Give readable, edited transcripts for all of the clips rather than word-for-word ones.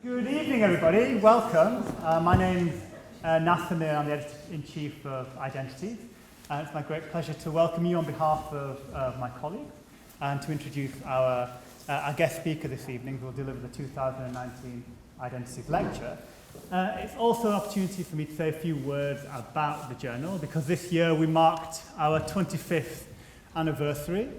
Good evening, everybody. Welcome. My name's Nasser. I'm the Editor-in-Chief of Identities. It's my great pleasure to welcome you on behalf of my colleagues and to introduce our guest speaker this evening who will deliver the 2019 Identities lecture. It's also an opportunity for me to say a few words about the journal because this year we marked our 25th anniversary,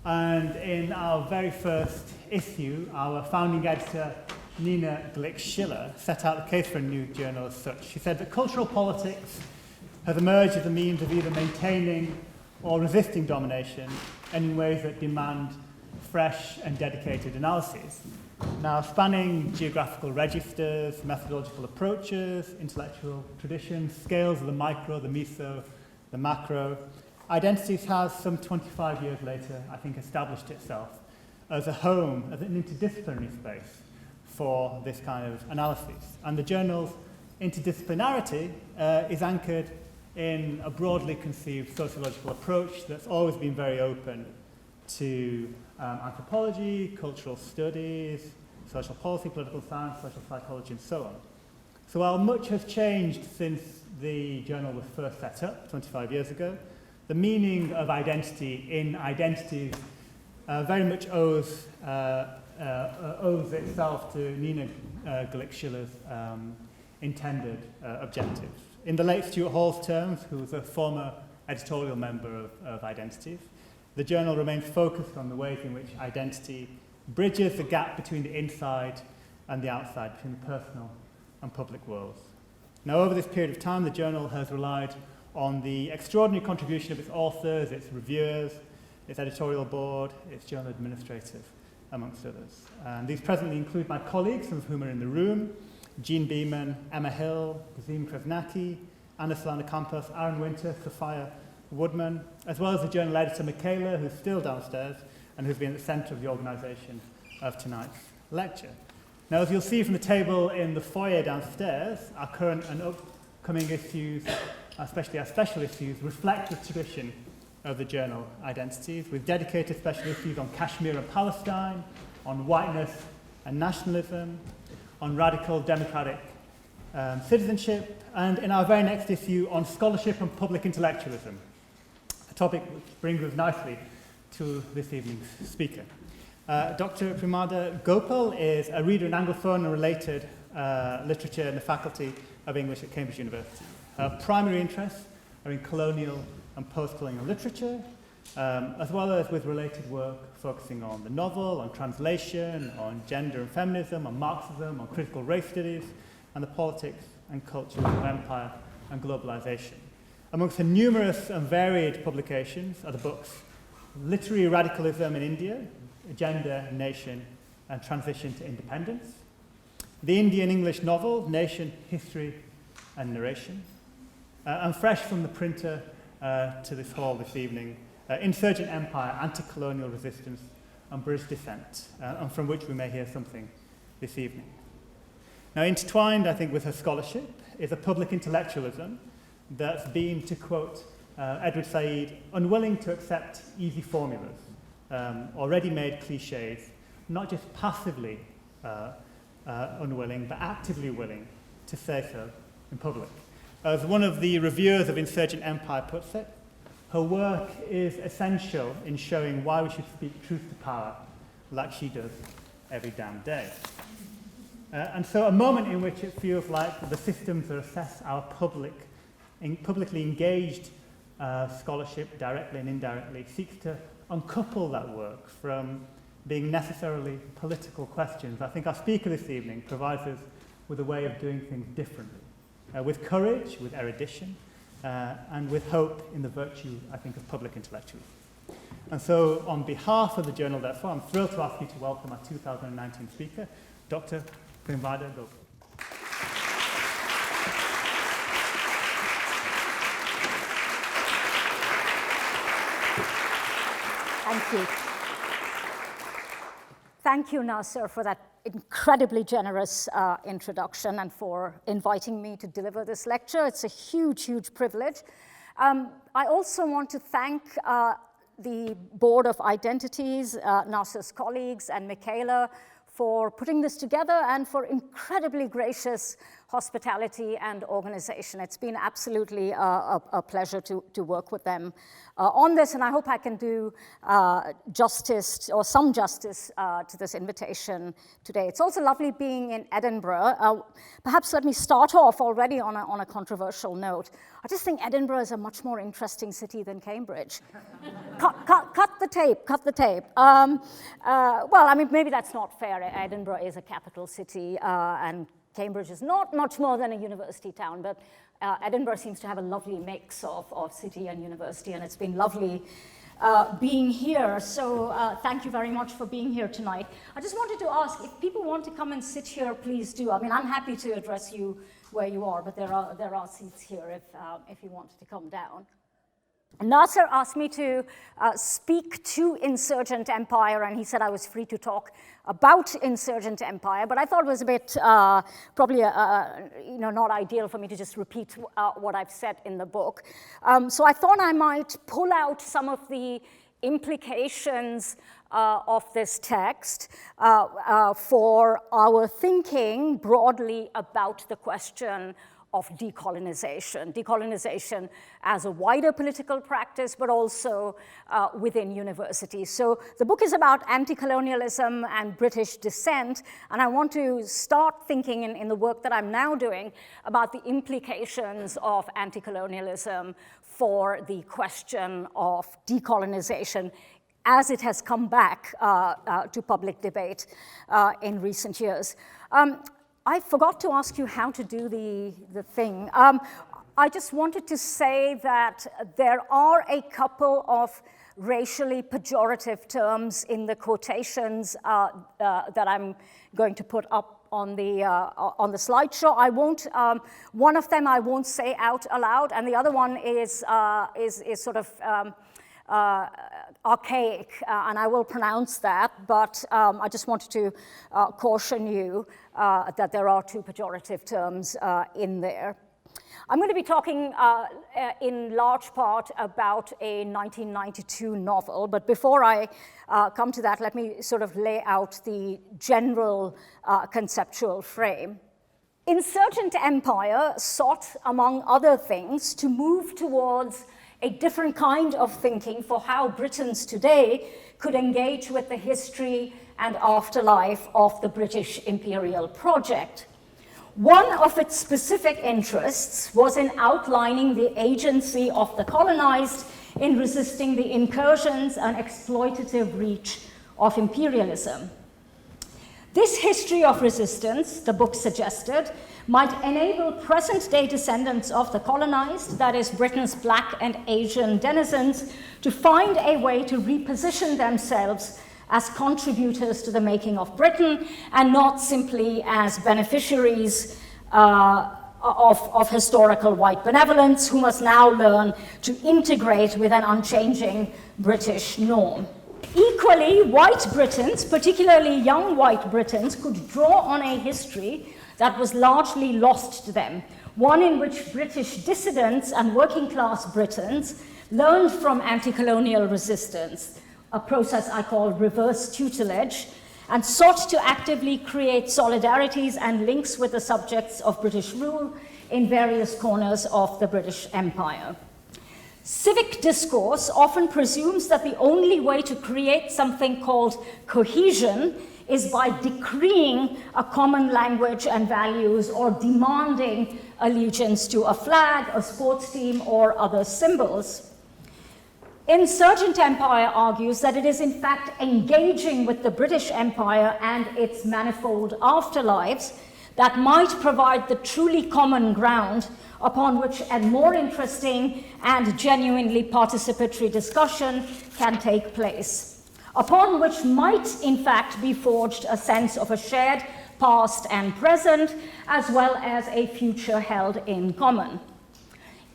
and in our very first issue, our founding editor, Nina Glick-Schiller, set out the case for a new journal as such. She said that cultural politics has emerged as a means of either maintaining or resisting domination, and in ways that demand fresh and dedicated analyses. Now, spanning geographical registers, methodological approaches, intellectual traditions, scales of the micro, the meso, the macro, Identities has, some 25 years later, I think, established itself as a home, as an interdisciplinary space for this kind of analysis. And the journal's interdisciplinarity is anchored in a broadly conceived sociological approach that's always been very open to anthropology, cultural studies, social policy, political science, social psychology, and so on. So while much has changed since the journal was first set up 25 years ago, the meaning of identity in Identities very much owes itself to Nina Glick-Schiller's intended objectives. In the late Stuart Hall's terms, who was a former editorial member of Identities, the journal remains focused on the ways in which identity bridges the gap between the inside and the outside, between the personal and public worlds. Now, over this period of time, the journal has relied on the extraordinary contribution of its authors, its reviewers, its editorial board, its journal administrators, amongst others. And these presently include my colleagues, some of whom are in the room: Jean Beeman, Emma Hill, Kazim Krasnaki, Anna Solana Campos, Aaron Winter, Sophia Woodman, as well as the journal editor Michaela, who's still downstairs and who's been at the centre of the organisation of tonight's lecture. Now, as you'll see from the table in the foyer downstairs, our current and upcoming issues, especially our special issues, reflect the tradition of the journal Identities, with dedicated special issues on Kashmir and Palestine, on whiteness and nationalism, on radical democratic citizenship, and in our very next issue on scholarship and public intellectualism, a topic which brings us nicely to this evening's speaker. Dr. Priyamvada Gopal is a reader in Anglophone and related literature in the Faculty of English at Cambridge University. Her primary interests are in colonial and post-colonial literature, as well as with related work focusing on the novel, on translation, on gender and feminism, on Marxism, on critical race studies, and the politics and culture of empire and globalization. Amongst her numerous and varied publications are the books Literary Radicalism in India, Gender, Nation, and Transition to Independence, the Indian English novel Nation, History, and Narration, and fresh from the printer to this hall this evening, Insurgent Empire, Anti-Colonial Resistance, and British Dissent, and from which we may hear something this evening. Now, intertwined, I think, with her scholarship is a public intellectualism that's been, to quote Edward Said, unwilling to accept easy formulas, or ready-made cliches, not just passively unwilling, but actively willing to say so in public. As one of the reviewers of Insurgent Empire puts it, her work is essential in showing why we should speak truth to power like she does every damn day. And so a moment in which it feels like the systems that assess our publicly engaged scholarship, directly and indirectly, seeks to uncouple that work from being necessarily political questions. I think our speaker this evening provides us with a way of doing things differently. With courage, with erudition, and with hope in the virtue, I think, of public intellectualism. And so, on behalf of the journal, therefore, I'm thrilled to ask you to welcome our 2019 speaker, Dr. Priyamvada Gopal. Thank you. Thank you, Nasser, for that incredibly generous introduction and for inviting me to deliver this lecture. It's a huge, huge privilege. I also want to thank the Board of Identities, Nasser's colleagues, and Michaela for putting this together and for incredibly gracious hospitality and organization. It's been absolutely a pleasure to work with them on this, and I hope I can do justice, or some justice, to this invitation today. It's also lovely being in Edinburgh. Perhaps let me start off already on a controversial note. I just think Edinburgh is a much more interesting city than Cambridge. Cut the tape, cut the tape. Well, I mean, maybe that's not fair. Edinburgh is a capital city, and Cambridge is not much more than a university town, but Edinburgh seems to have a lovely mix of city and university, and it's been lovely being here. So thank you very much for being here tonight. I just wanted to ask, if people want to come and sit here, please do. I mean, I'm happy to address you where you are, but there are seats here if you wanted to come down. Nasser asked me to speak to Insurgent Empire, and he said I was free to talk about Insurgent Empire, but I thought it was a bit probably not ideal for me to just repeat what I've said in the book. So I thought I might pull out some of the implications of this text for our thinking broadly about the question of decolonization. Decolonization as a wider political practice, but also within universities. So the book is about anti-colonialism and British dissent, and I want to start thinking in the work that I'm now doing about the implications of anti-colonialism for the question of decolonization as it has come back to public debate in recent years. I forgot to ask you how to do the thing. I just wanted to say that there are a couple of racially pejorative terms in the quotations that I'm going to put up on the slideshow. I won't. One of them I won't say out aloud, and the other one is sort of archaic, and I will pronounce that, but I just wanted to caution you that there are two pejorative terms in there. I'm going to be talking in large part about a 1992 novel, but before I come to that, let me sort of lay out the general conceptual frame. Insurgent Empire sought, among other things, to move towards a different kind of thinking for how Britons today could engage with the history and afterlife of the British imperial project. One of its specific interests was in outlining the agency of the colonized in resisting the incursions and exploitative reach of imperialism. This history of resistance, the book suggested, might enable present-day descendants of the colonized, that is, Britain's Black and Asian denizens, to find a way to reposition themselves as contributors to the making of Britain and not simply as beneficiaries of historical white benevolence who must now learn to integrate with an unchanging British norm. Equally, white Britons, particularly young white Britons, could draw on a history that was largely lost to them, one in which British dissidents and working-class Britons learned from anti-colonial resistance, a process I call reverse tutelage, and sought to actively create solidarities and links with the subjects of British rule in various corners of the British Empire. Civic discourse often presumes that the only way to create something called cohesion is by decreeing a common language and values or demanding allegiance to a flag, a sports team, or other symbols. Insurgent Empire argues that it is in fact engaging with the British Empire and its manifold afterlives that might provide the truly common ground upon which a more interesting and genuinely participatory discussion can take place, upon which might in fact be forged a sense of a shared past and present, as well as a future held in common.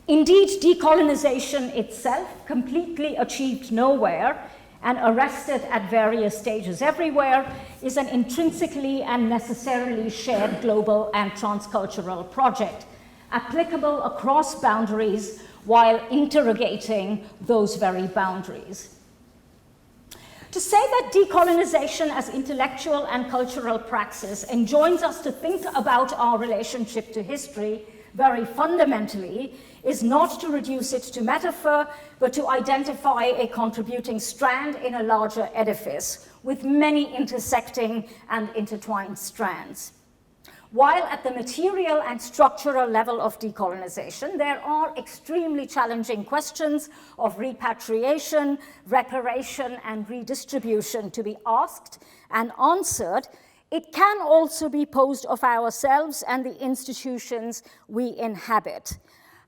Indeed, decolonization itself, completely achieved nowhere and arrested at various stages everywhere, is an intrinsically and necessarily shared global and transcultural project, applicable across boundaries while interrogating those very boundaries. To say that decolonization as intellectual and cultural praxis enjoins us to think about our relationship to history very fundamentally is not to reduce it to metaphor, but to identify a contributing strand in a larger edifice with many intersecting and intertwined strands. While at the material and structural level of decolonization, there are extremely challenging questions of repatriation, reparation, and redistribution to be asked and answered, it can also be posed of ourselves and the institutions we inhabit.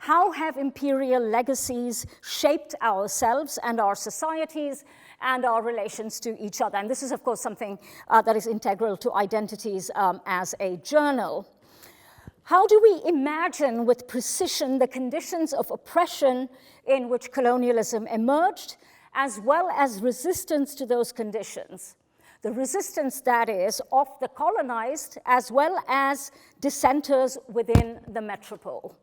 How have imperial legacies shaped ourselves and our societies and our relations to each other? And this is, of course, something that is integral to Identities as a journal. How do we imagine with precision the conditions of oppression in which colonialism emerged, as well as resistance to those conditions? The resistance, that is, of the colonized, as well as dissenters within the metropole.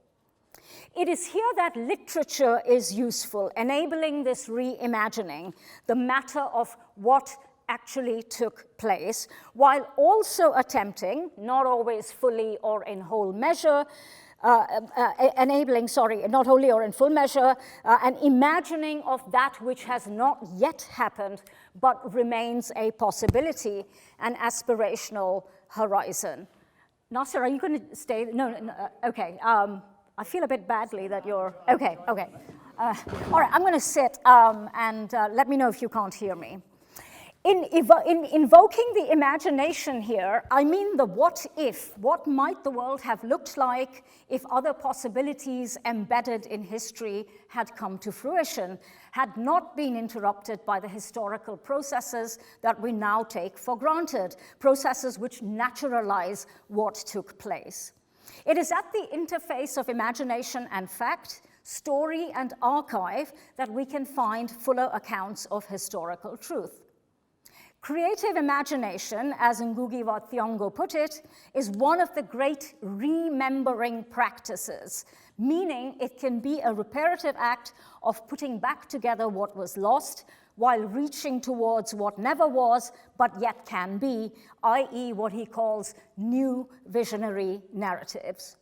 It is here that literature is useful, enabling this reimagining, the matter of what actually took place, while also attempting, not always fully or in whole measure, not wholly or in full measure, an imagining of that which has not yet happened, but remains a possibility, an aspirational horizon. Nasser, are you going to stay? No, okay. I feel a bit badly that you're, okay. All right, I'm going to sit and let me know if you can't hear me. In invoking the imagination here, I mean the what if. What might the world have looked like if other possibilities embedded in history had come to fruition, had not been interrupted by the historical processes that we now take for granted, processes which naturalize what took place. It is at the interface of imagination and fact, story and archive, that we can find fuller accounts of historical truth. Creative imagination, as Ngugi wa Thiong'o put it, is one of the great remembering practices, meaning it can be a reparative act of putting back together what was lost while reaching towards what never was but yet can be, i.e. what he calls new visionary narratives.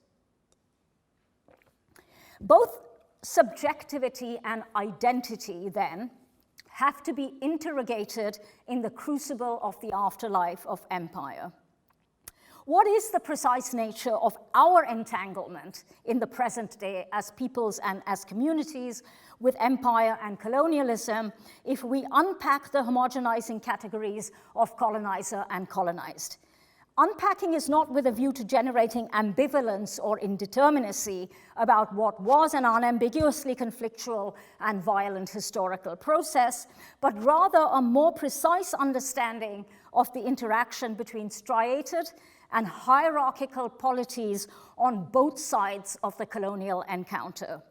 Both subjectivity and identity, then, have to be interrogated in the crucible of the afterlife of empire. What is the precise nature of our entanglement in the present day as peoples and as communities with empire and colonialism if we unpack the homogenizing categories of colonizer and colonized? Unpacking is not with a view to generating ambivalence or indeterminacy about what was an unambiguously conflictual and violent historical process, but rather a more precise understanding of the interaction between striated and hierarchical polities on both sides of the colonial encounter.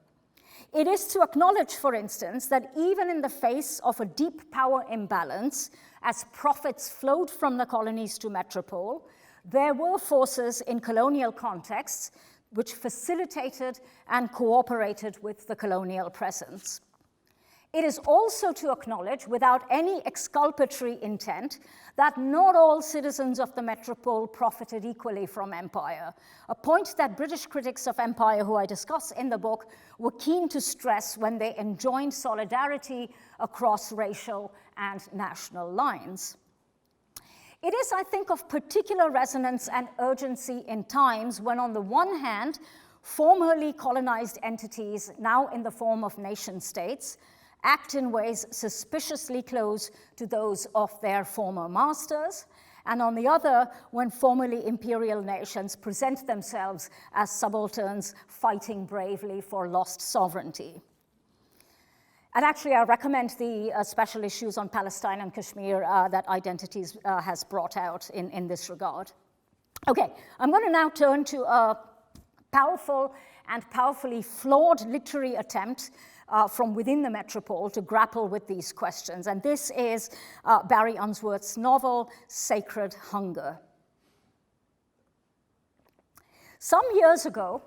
It is to acknowledge, for instance, that even in the face of a deep power imbalance, as profits flowed from the colonies to metropole, there were forces in colonial contexts which facilitated and cooperated with the colonial presence. It is also to acknowledge, without any exculpatory intent, that not all citizens of the metropole profited equally from empire, a point that British critics of empire, who I discuss in the book, were keen to stress when they enjoined solidarity across racial and national lines. It is, I think, of particular resonance and urgency in times when, on the one hand, formerly colonized entities, now in the form of nation states, act in ways suspiciously close to those of their former masters, and on the other, when formerly imperial nations present themselves as subalterns fighting bravely for lost sovereignty. And actually, I recommend the special issues on Palestine and Kashmir that Identities has brought out in this regard. Okay, I'm going to now turn to a powerful and powerfully flawed literary attempt from within the metropole to grapple with these questions. And this is Barry Unsworth's novel, Sacred Hunger. Some years ago,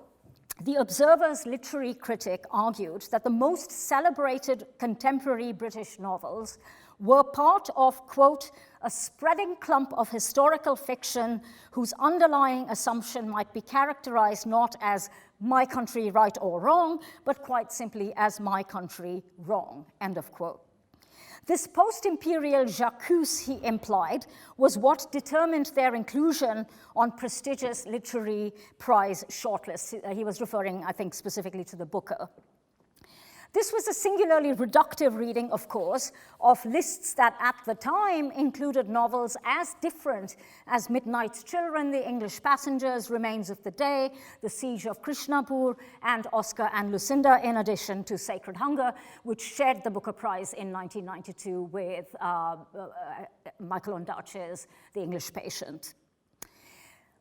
the Observer's literary critic argued that the most celebrated contemporary British novels were part of, quote, a spreading clump of historical fiction whose underlying assumption might be characterized not as my country right or wrong, but quite simply as my country wrong, end of quote. This post-imperial j'accuse, he implied, was what determined their inclusion on prestigious literary prize shortlists. He was referring, I think, specifically to the Booker. This was a singularly reductive reading, of course, of lists that at the time included novels as different as Midnight's Children, The English Passengers, Remains of the Day, The Siege of Krishnapur, and Oscar and Lucinda, in addition to Sacred Hunger, which shared the Booker Prize in 1992 with Michael Ondaatje's The English Patient.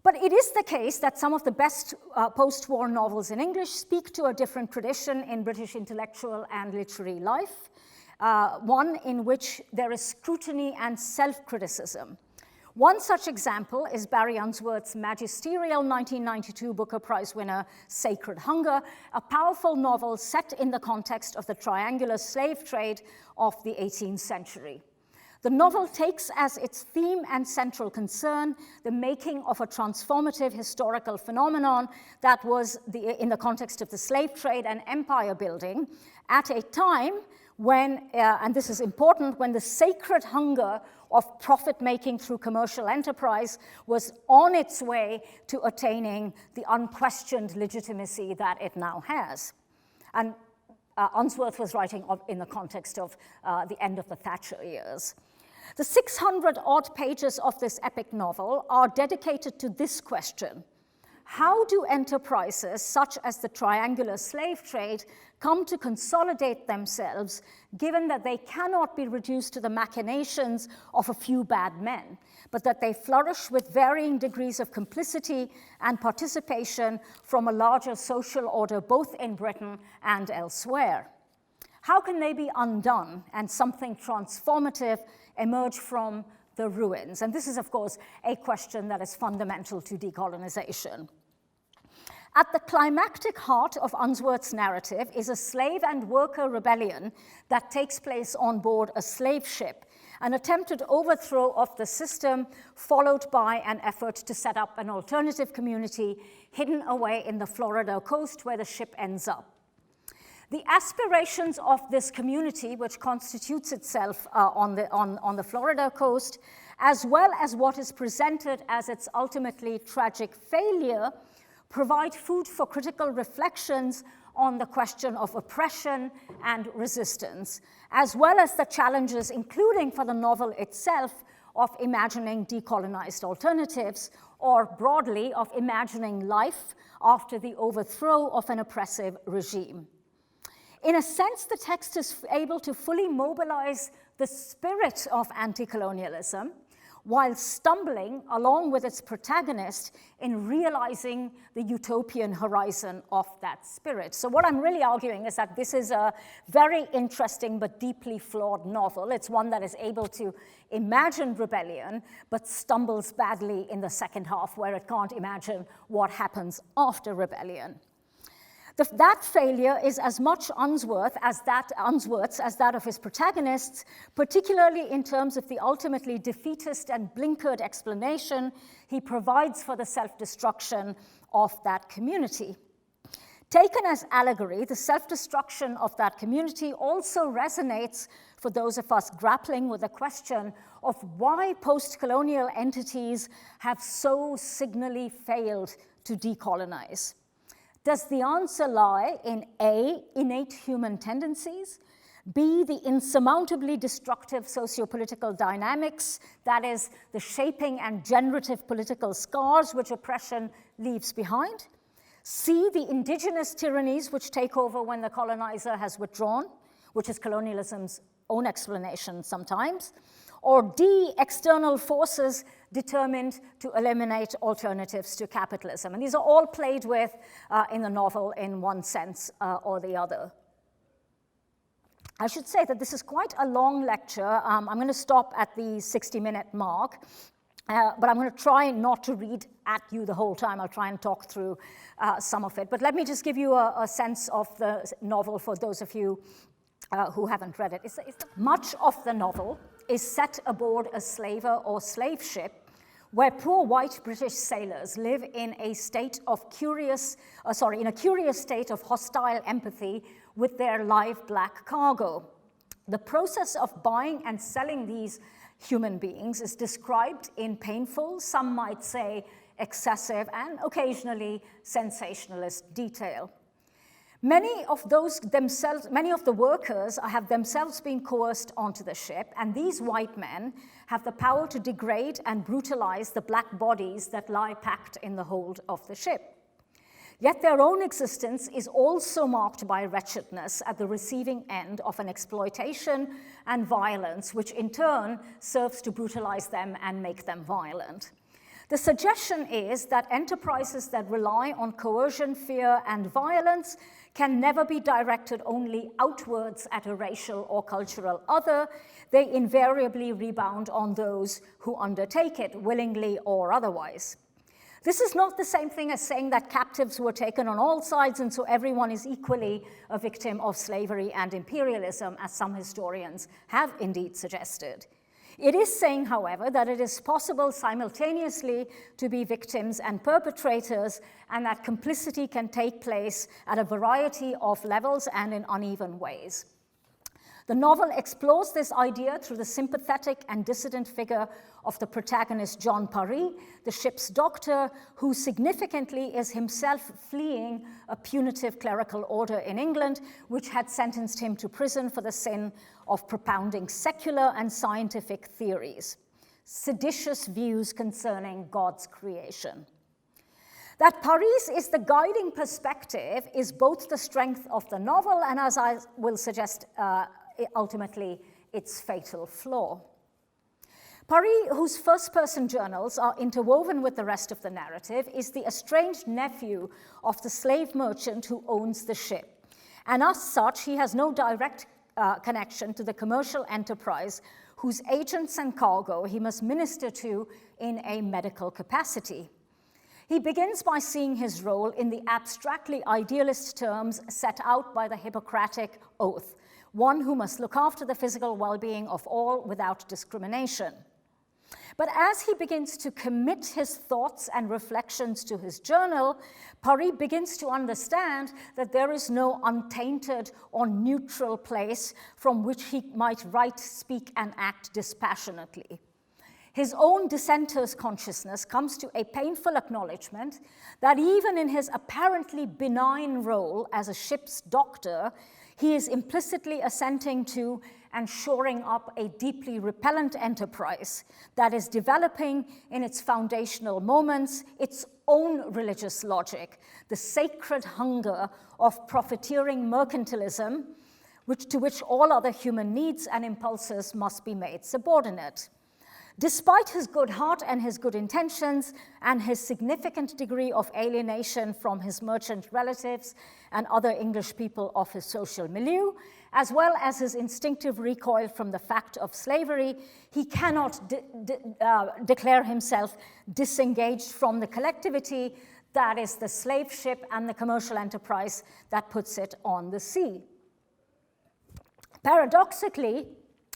But it is the case that some of the best post-war novels in English speak to a different tradition in British intellectual and literary life, one in which there is scrutiny and self-criticism. One such example is Barry Unsworth's magisterial 1992 Booker Prize winner, Sacred Hunger, a powerful novel set in the context of the triangular slave trade of the 18th century. The novel takes as its theme and central concern the making of a transformative historical phenomenon that was in the context of the slave trade and empire building at a time when, and this is important, when the sacred hunger of profit-making through commercial enterprise was on its way to attaining the unquestioned legitimacy that it now has. And Unsworth was writing in the context of the end of the Thatcher years. The 600-odd pages of this epic novel are dedicated to this question: how do enterprises such as the triangular slave trade come to consolidate themselves, given that they cannot be reduced to the machinations of a few bad men, but that they flourish with varying degrees of complicity and participation from a larger social order both in Britain and elsewhere? How can they be undone and something transformative emerge from the ruins? And this is, of course, a question that is fundamental to decolonization. At the climactic heart of Unsworth's narrative is a slave and worker rebellion that takes place on board a slave ship, an attempted overthrow of the system followed by an effort to set up an alternative community hidden away in the Florida coast where the ship ends up. The aspirations of this community, which constitutes itself on the Florida coast, as well as what is presented as its ultimately tragic failure, provide food for critical reflections on the question of oppression and resistance, as well as the challenges, including for the novel itself, of imagining decolonized alternatives, or broadly, of imagining life after the overthrow of an oppressive regime. In a sense, the text is able to fully mobilize the spirit of anti-colonialism while stumbling along with its protagonist in realizing the utopian horizon of that spirit. So what I'm really arguing is that this is a very interesting but deeply flawed novel. It's one that is able to imagine rebellion, but stumbles badly in the second half, where it can't imagine what happens after rebellion. That failure is as much Unsworth's as that of his protagonists, particularly in terms of the ultimately defeatist and blinkered explanation he provides for the self-destruction of that community. Taken as allegory, the self-destruction of that community also resonates for those of us grappling with the question of why post-colonial entities have so signally failed to decolonize. Does the answer lie in A, innate human tendencies, B, the insurmountably destructive socio-political dynamics, that is, the shaping and generative political scars which oppression leaves behind, C, the indigenous tyrannies which take over when the colonizer has withdrawn, which is colonialism's own explanation sometimes, or D, external forces determined to eliminate alternatives to capitalism. And these are all played with in the novel in one sense or the other. I should say that this is quite a long lecture. I'm going to stop at the 60-minute mark, but I'm going to try not to read at you the whole time. I'll try and talk through some of it. But let me just give you a sense of the novel for those of you who haven't read it. Much of the novel is set aboard a slaver or slave ship where poor white British sailors live in a state of curious state of hostile empathy with their live black cargo. The process of buying and selling these human beings is described in painful, some might say excessive, and occasionally sensationalist detail. Many of the workers have themselves been coerced onto the ship, and these white men have the power to degrade and brutalize the black bodies that lie packed in the hold of the ship. Yet their own existence is also marked by wretchedness at the receiving end of an exploitation and violence, which in turn serves to brutalize them and make them violent. The suggestion is that enterprises that rely on coercion, fear, and violence can never be directed only outwards at a racial or cultural other. They invariably rebound on those who undertake it, willingly or otherwise. This is not the same thing as saying that captives were taken on all sides and so everyone is equally a victim of slavery and imperialism, as some historians have indeed suggested. It is saying, however, that it is possible simultaneously to be victims and perpetrators, and that complicity can take place at a variety of levels and in uneven ways. The novel explores this idea through the sympathetic and dissident figure of the protagonist John Parry, the ship's doctor, who significantly is himself fleeing a punitive clerical order in England, which had sentenced him to prison for the sin of propounding secular and scientific theories, seditious views concerning God's creation. That Parry's is the guiding perspective is both the strength of the novel and, as I will suggest, ultimately its fatal flaw. Parry, whose first-person journals are interwoven with the rest of the narrative, is the estranged nephew of the slave merchant who owns the ship. And as such, he has no direct connection to the commercial enterprise whose agents and cargo he must minister to in a medical capacity. He begins by seeing his role in the abstractly idealist terms set out by the Hippocratic Oath, one who must look after the physical well-being of all without discrimination. But as he begins to commit his thoughts and reflections to his journal, Parry begins to understand that there is no untainted or neutral place from which he might write, speak, and act dispassionately. His own dissenter's consciousness comes to a painful acknowledgement that even in his apparently benign role as a ship's doctor, he is implicitly assenting to and shoring up a deeply repellent enterprise that is developing in its foundational moments its own religious logic, the sacred hunger of profiteering mercantilism, to which all other human needs and impulses must be made subordinate. Despite his good heart and his good intentions and his significant degree of alienation from his merchant relatives and other English people of his social milieu, as well as his instinctive recoil from the fact of slavery, he cannot declare himself disengaged from the collectivity that is the slave ship and the commercial enterprise that puts it on the sea. Paradoxically,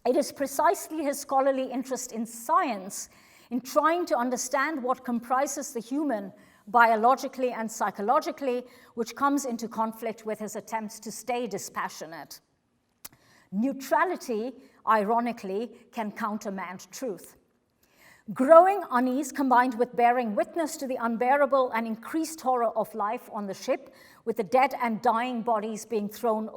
it is precisely his scholarly interest in science, in trying to understand what comprises the human biologically and psychologically, which comes into conflict with his attempts to stay dispassionate. Neutrality, ironically, can countermand truth. Growing unease combined with bearing witness to the unbearable and increased horror of life on the ship, with the dead and dying bodies being thrown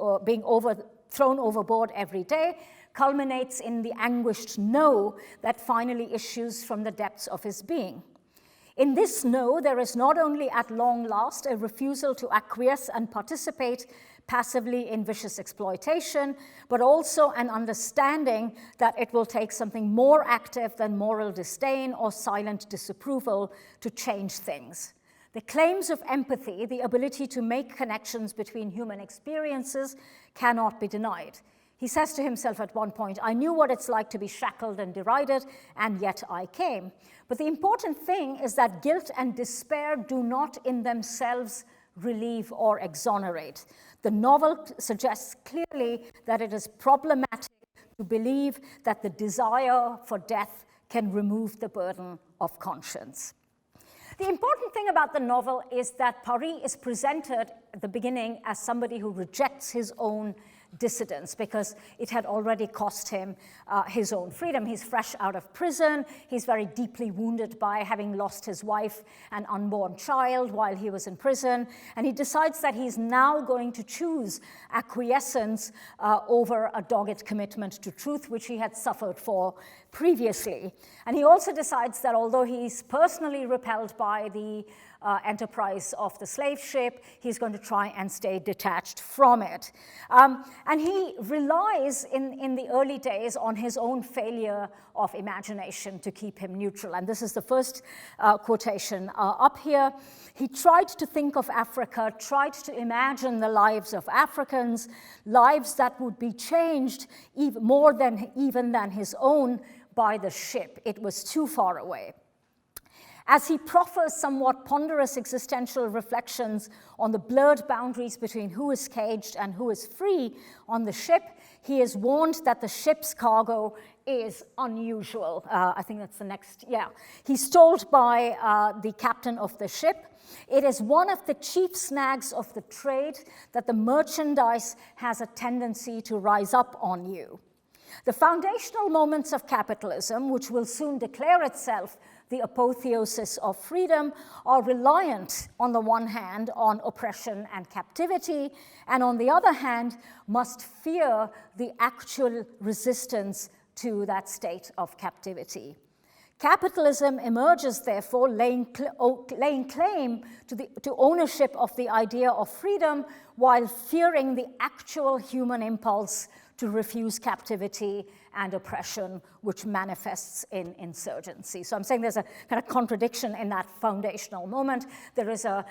overboard every day, culminates in the anguished no that finally issues from the depths of his being. In this no, there is not only at long last a refusal to acquiesce and participate passively in vicious exploitation, but also an understanding that it will take something more active than moral disdain or silent disapproval to change things. The claims of empathy, the ability to make connections between human experiences, cannot be denied. He says to himself at one point, "I knew what it's like to be shackled and derided, and yet I came." But the important thing is that guilt and despair do not in themselves relieve, or exonerate. The novel suggests clearly that it is problematic to believe that the desire for death can remove the burden of conscience. The important thing about the novel is that Paris is presented at the beginning as somebody who rejects his own dissidence because it had already cost him his own freedom. He's fresh out of prison. He's very deeply wounded by having lost his wife and unborn child while he was in prison. And he decides that he's now going to choose acquiescence over a dogged commitment to truth, which he had suffered for previously. And he also decides that although he's personally repelled by the enterprise of the slave ship, he's going to try and stay detached from it. And he relies in the early days on his own failure of imagination to keep him neutral. And this is the first quotation up here. He tried to think of Africa, tried to imagine the lives of Africans, lives that would be changed more than even than his own by the ship. It was too far away. As he proffers somewhat ponderous existential reflections on the blurred boundaries between who is caged and who is free on the ship, he is warned that the ship's cargo is unusual. I think that's the next, yeah. He's told by the captain of the ship, it is one of the chief snags of the trade that the merchandise has a tendency to rise up on you. The foundational moments of capitalism, which will soon declare itself the apotheosis of freedom, are reliant, on the one hand, on oppression and captivity, and on the other hand, must fear the actual resistance to that state of captivity. Capitalism emerges, therefore, laying claim to ownership of the idea of freedom while fearing the actual human impulse to refuse captivity and oppression, which manifests in insurgency. So I'm saying there's a kind of contradiction in that foundational moment. There is a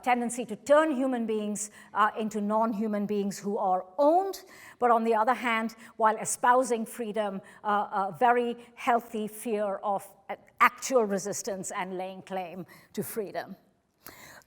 tendency to turn human beings into non-human beings who are owned, but on the other hand, while espousing freedom, a very healthy fear of actual resistance and laying claim to freedom.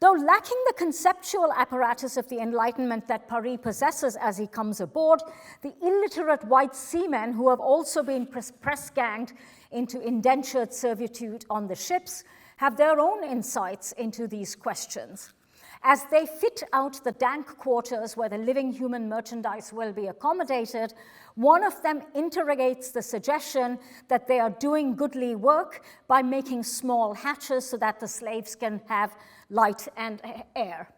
Though lacking the conceptual apparatus of the Enlightenment that Paris possesses as he comes aboard, the illiterate white seamen who have also been press-ganged into indentured servitude on the ships have their own insights into these questions. As they fit out the dank quarters where the living human merchandise will be accommodated, one of them interrogates the suggestion that they are doing goodly work by making small hatches so that the slaves can have light and air.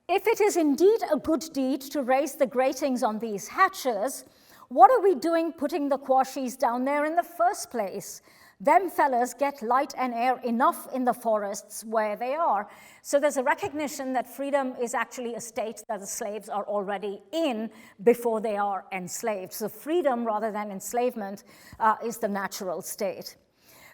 If it is indeed a good deed to raise the gratings on these hatches, what are we doing putting the quashies down there in the first place? Them fellas get light and air enough in the forests where they are. So there's a recognition that freedom is actually a state that the slaves are already in before they are enslaved. So freedom rather than enslavement is the natural state.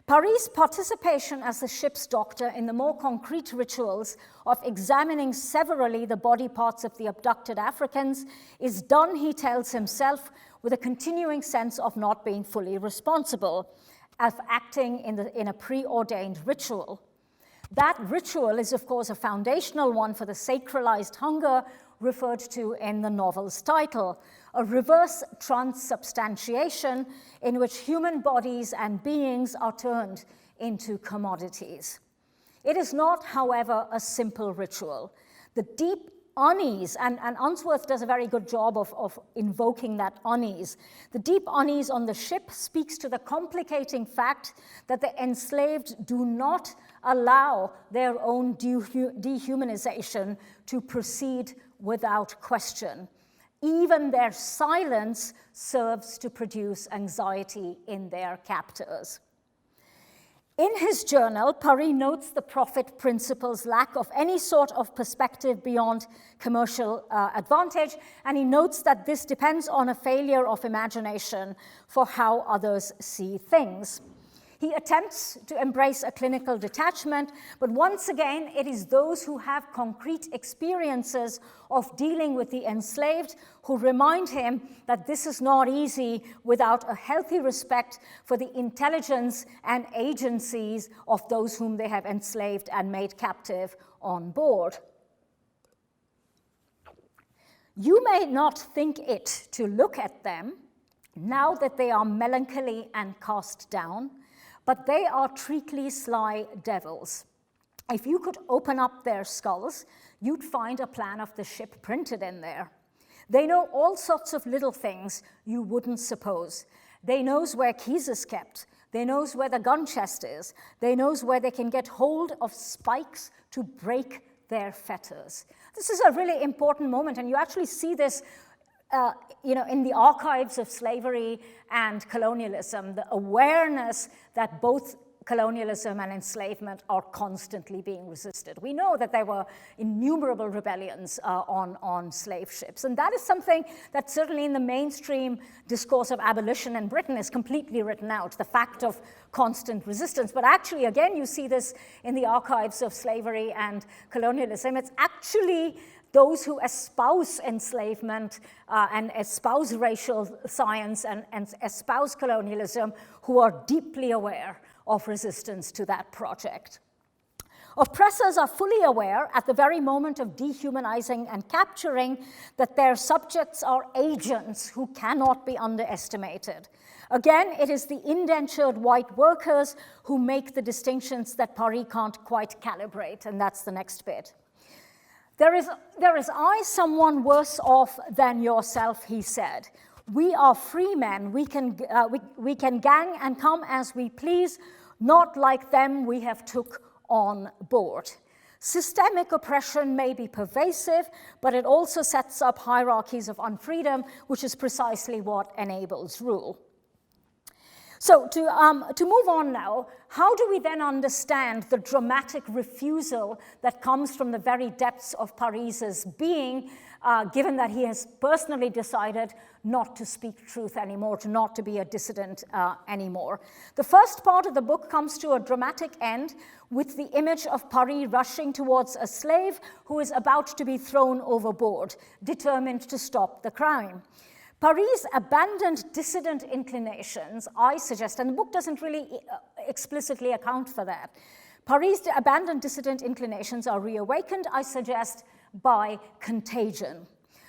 Paris' participation as the ship's doctor in the more concrete rituals of examining severally the body parts of the abducted Africans is done, he tells himself, with a continuing sense of not being fully responsible, of acting in a preordained ritual. That ritual is, of course, a foundational one for the sacralized hunger referred to in the novel's title, a reverse transubstantiation in which human bodies and beings are turned into commodities. It is not, however, a simple ritual. The deep unease, and Unsworth does a very good job of invoking that unease. The deep unease on the ship speaks to the complicating fact that the enslaved do not allow their own dehumanization to proceed without question. Even their silence serves to produce anxiety in their captors. In his journal, Paris notes the profit principle's lack of any sort of perspective beyond commercial advantage, and he notes that this depends on a failure of imagination for how others see things. He attempts to embrace a clinical detachment, but once again, it is those who have concrete experiences of dealing with the enslaved who remind him that this is not easy without a healthy respect for the intelligence and agencies of those whom they have enslaved and made captive on board. You may not think it to look at them now that they are melancholy and cast down, but they are treacly sly devils. If you could open up their skulls, you'd find a plan of the ship printed in there. They know all sorts of little things you wouldn't suppose. They knows where keys is kept. They knows where the gun chest is. They knows where they can get hold of spikes to break their fetters. This is a really important moment, and you actually see this in the archives of slavery and colonialism, the awareness that both colonialism and enslavement are constantly being resisted. We know that there were innumerable rebellions on slave ships, and that is something that certainly in the mainstream discourse of abolition in Britain is completely written out, the fact of constant resistance. But actually, again, you see this in the archives of slavery and colonialism. It's actually those who espouse enslavement and espouse racial science and espouse colonialism who are deeply aware of resistance to that project. Oppressors are fully aware at the very moment of dehumanizing and capturing that their subjects are agents who cannot be underestimated. Again, it is the indentured white workers who make the distinctions that Paris can't quite calibrate, and that's the next bit. There is I someone worse off than yourself, he said. We are free men. We can gang and come as we please, not like them we have took on board. Systemic oppression may be pervasive, but it also sets up hierarchies of unfreedom, which is precisely what enables rule. So to move on now, how do we then understand the dramatic refusal that comes from the very depths of Paris's being, given that he has personally decided not to speak truth anymore, not to be a dissident anymore? The first part of the book comes to a dramatic end with the image of Paris rushing towards a slave who is about to be thrown overboard, determined to stop the crime. Paris' abandoned dissident inclinations, I suggest, and the book doesn't really explicitly account for that. Paris' abandoned dissident inclinations are reawakened, I suggest, by contagion,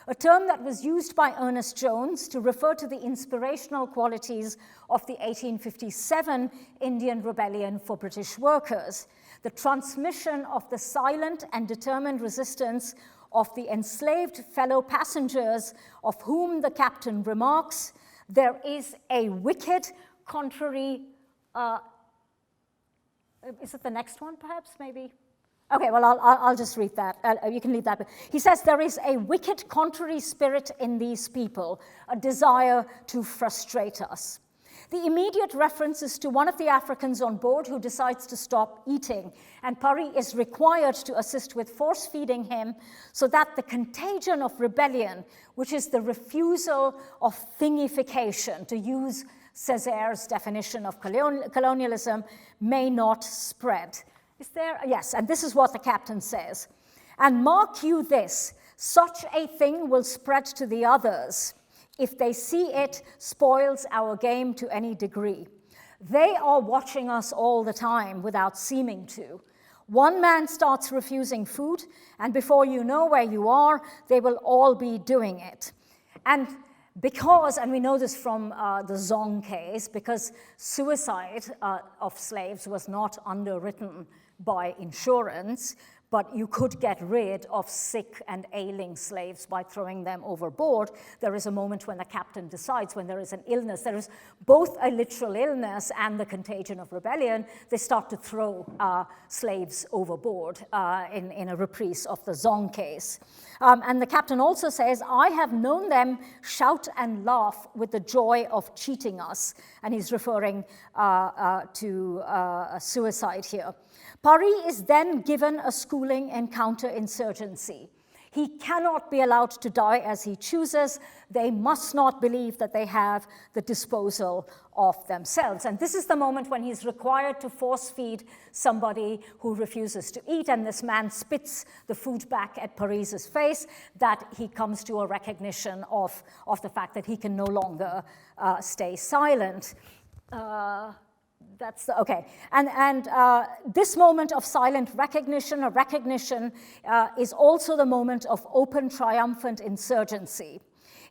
a term that was used by Ernest Jones to refer to the inspirational qualities of the 1857 Indian Rebellion for British workers, the transmission of the silent and determined resistance of the enslaved fellow passengers, of whom the captain remarks, there is a wicked contrary, is it the next one perhaps, maybe? Okay, well, I'll just read that. You can leave that. He says, there is a wicked contrary spirit in these people, a desire to frustrate us. The immediate reference is to one of the Africans on board who decides to stop eating, and Paris is required to assist with force-feeding him so that the contagion of rebellion, which is the refusal of thingification, to use Césaire's definition of colonialism, may not spread. Is there? Yes, and this is what the captain says. And mark you this, such a thing will spread to the others. If they see it, spoils our game to any degree. They are watching us all the time without seeming to. One man starts refusing food, and before you know where you are, they will all be doing it. And because, and we know this from the Zong case, because suicide of slaves was not underwritten by insurance, but you could get rid of sick and ailing slaves by throwing them overboard. There is a moment when the captain decides, when there is an illness, there is both a literal illness and the contagion of rebellion, they start to throw slaves overboard in a reprise of the Zong case. And the captain also says, I have known them shout and laugh with the joy of cheating us. And he's referring to suicide here. Paris is then given a schooling in counterinsurgency. He cannot be allowed to die as he chooses. They must not believe that they have the disposal of themselves. And this is the moment when he's required to force feed somebody who refuses to eat, and this man spits the food back at Paris's face, that he comes to a recognition of the fact that he can no longer stay silent. Okay. And this moment of silent recognition, is also the moment of open, triumphant insurgency.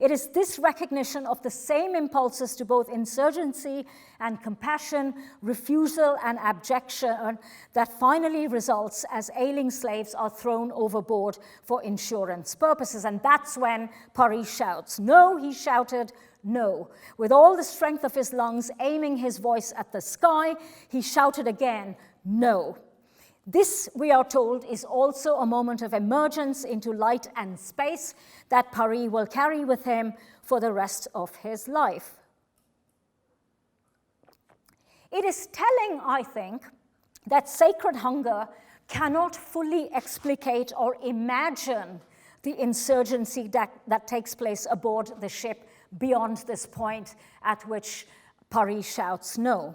It is this recognition of the same impulses to both insurgency and compassion, refusal and abjection, that finally results as ailing slaves are thrown overboard for insurance purposes. And that's when Paris shouts, "No," he shouted, "no." With all the strength of his lungs, aiming his voice at the sky, he shouted again, "No." This, we are told, is also a moment of emergence into light and space that Paris will carry with him for the rest of his life. It is telling, I think, that sacred hunger cannot fully explicate or imagine the insurgency that takes place aboard the ship beyond this point at which Paris shouts no.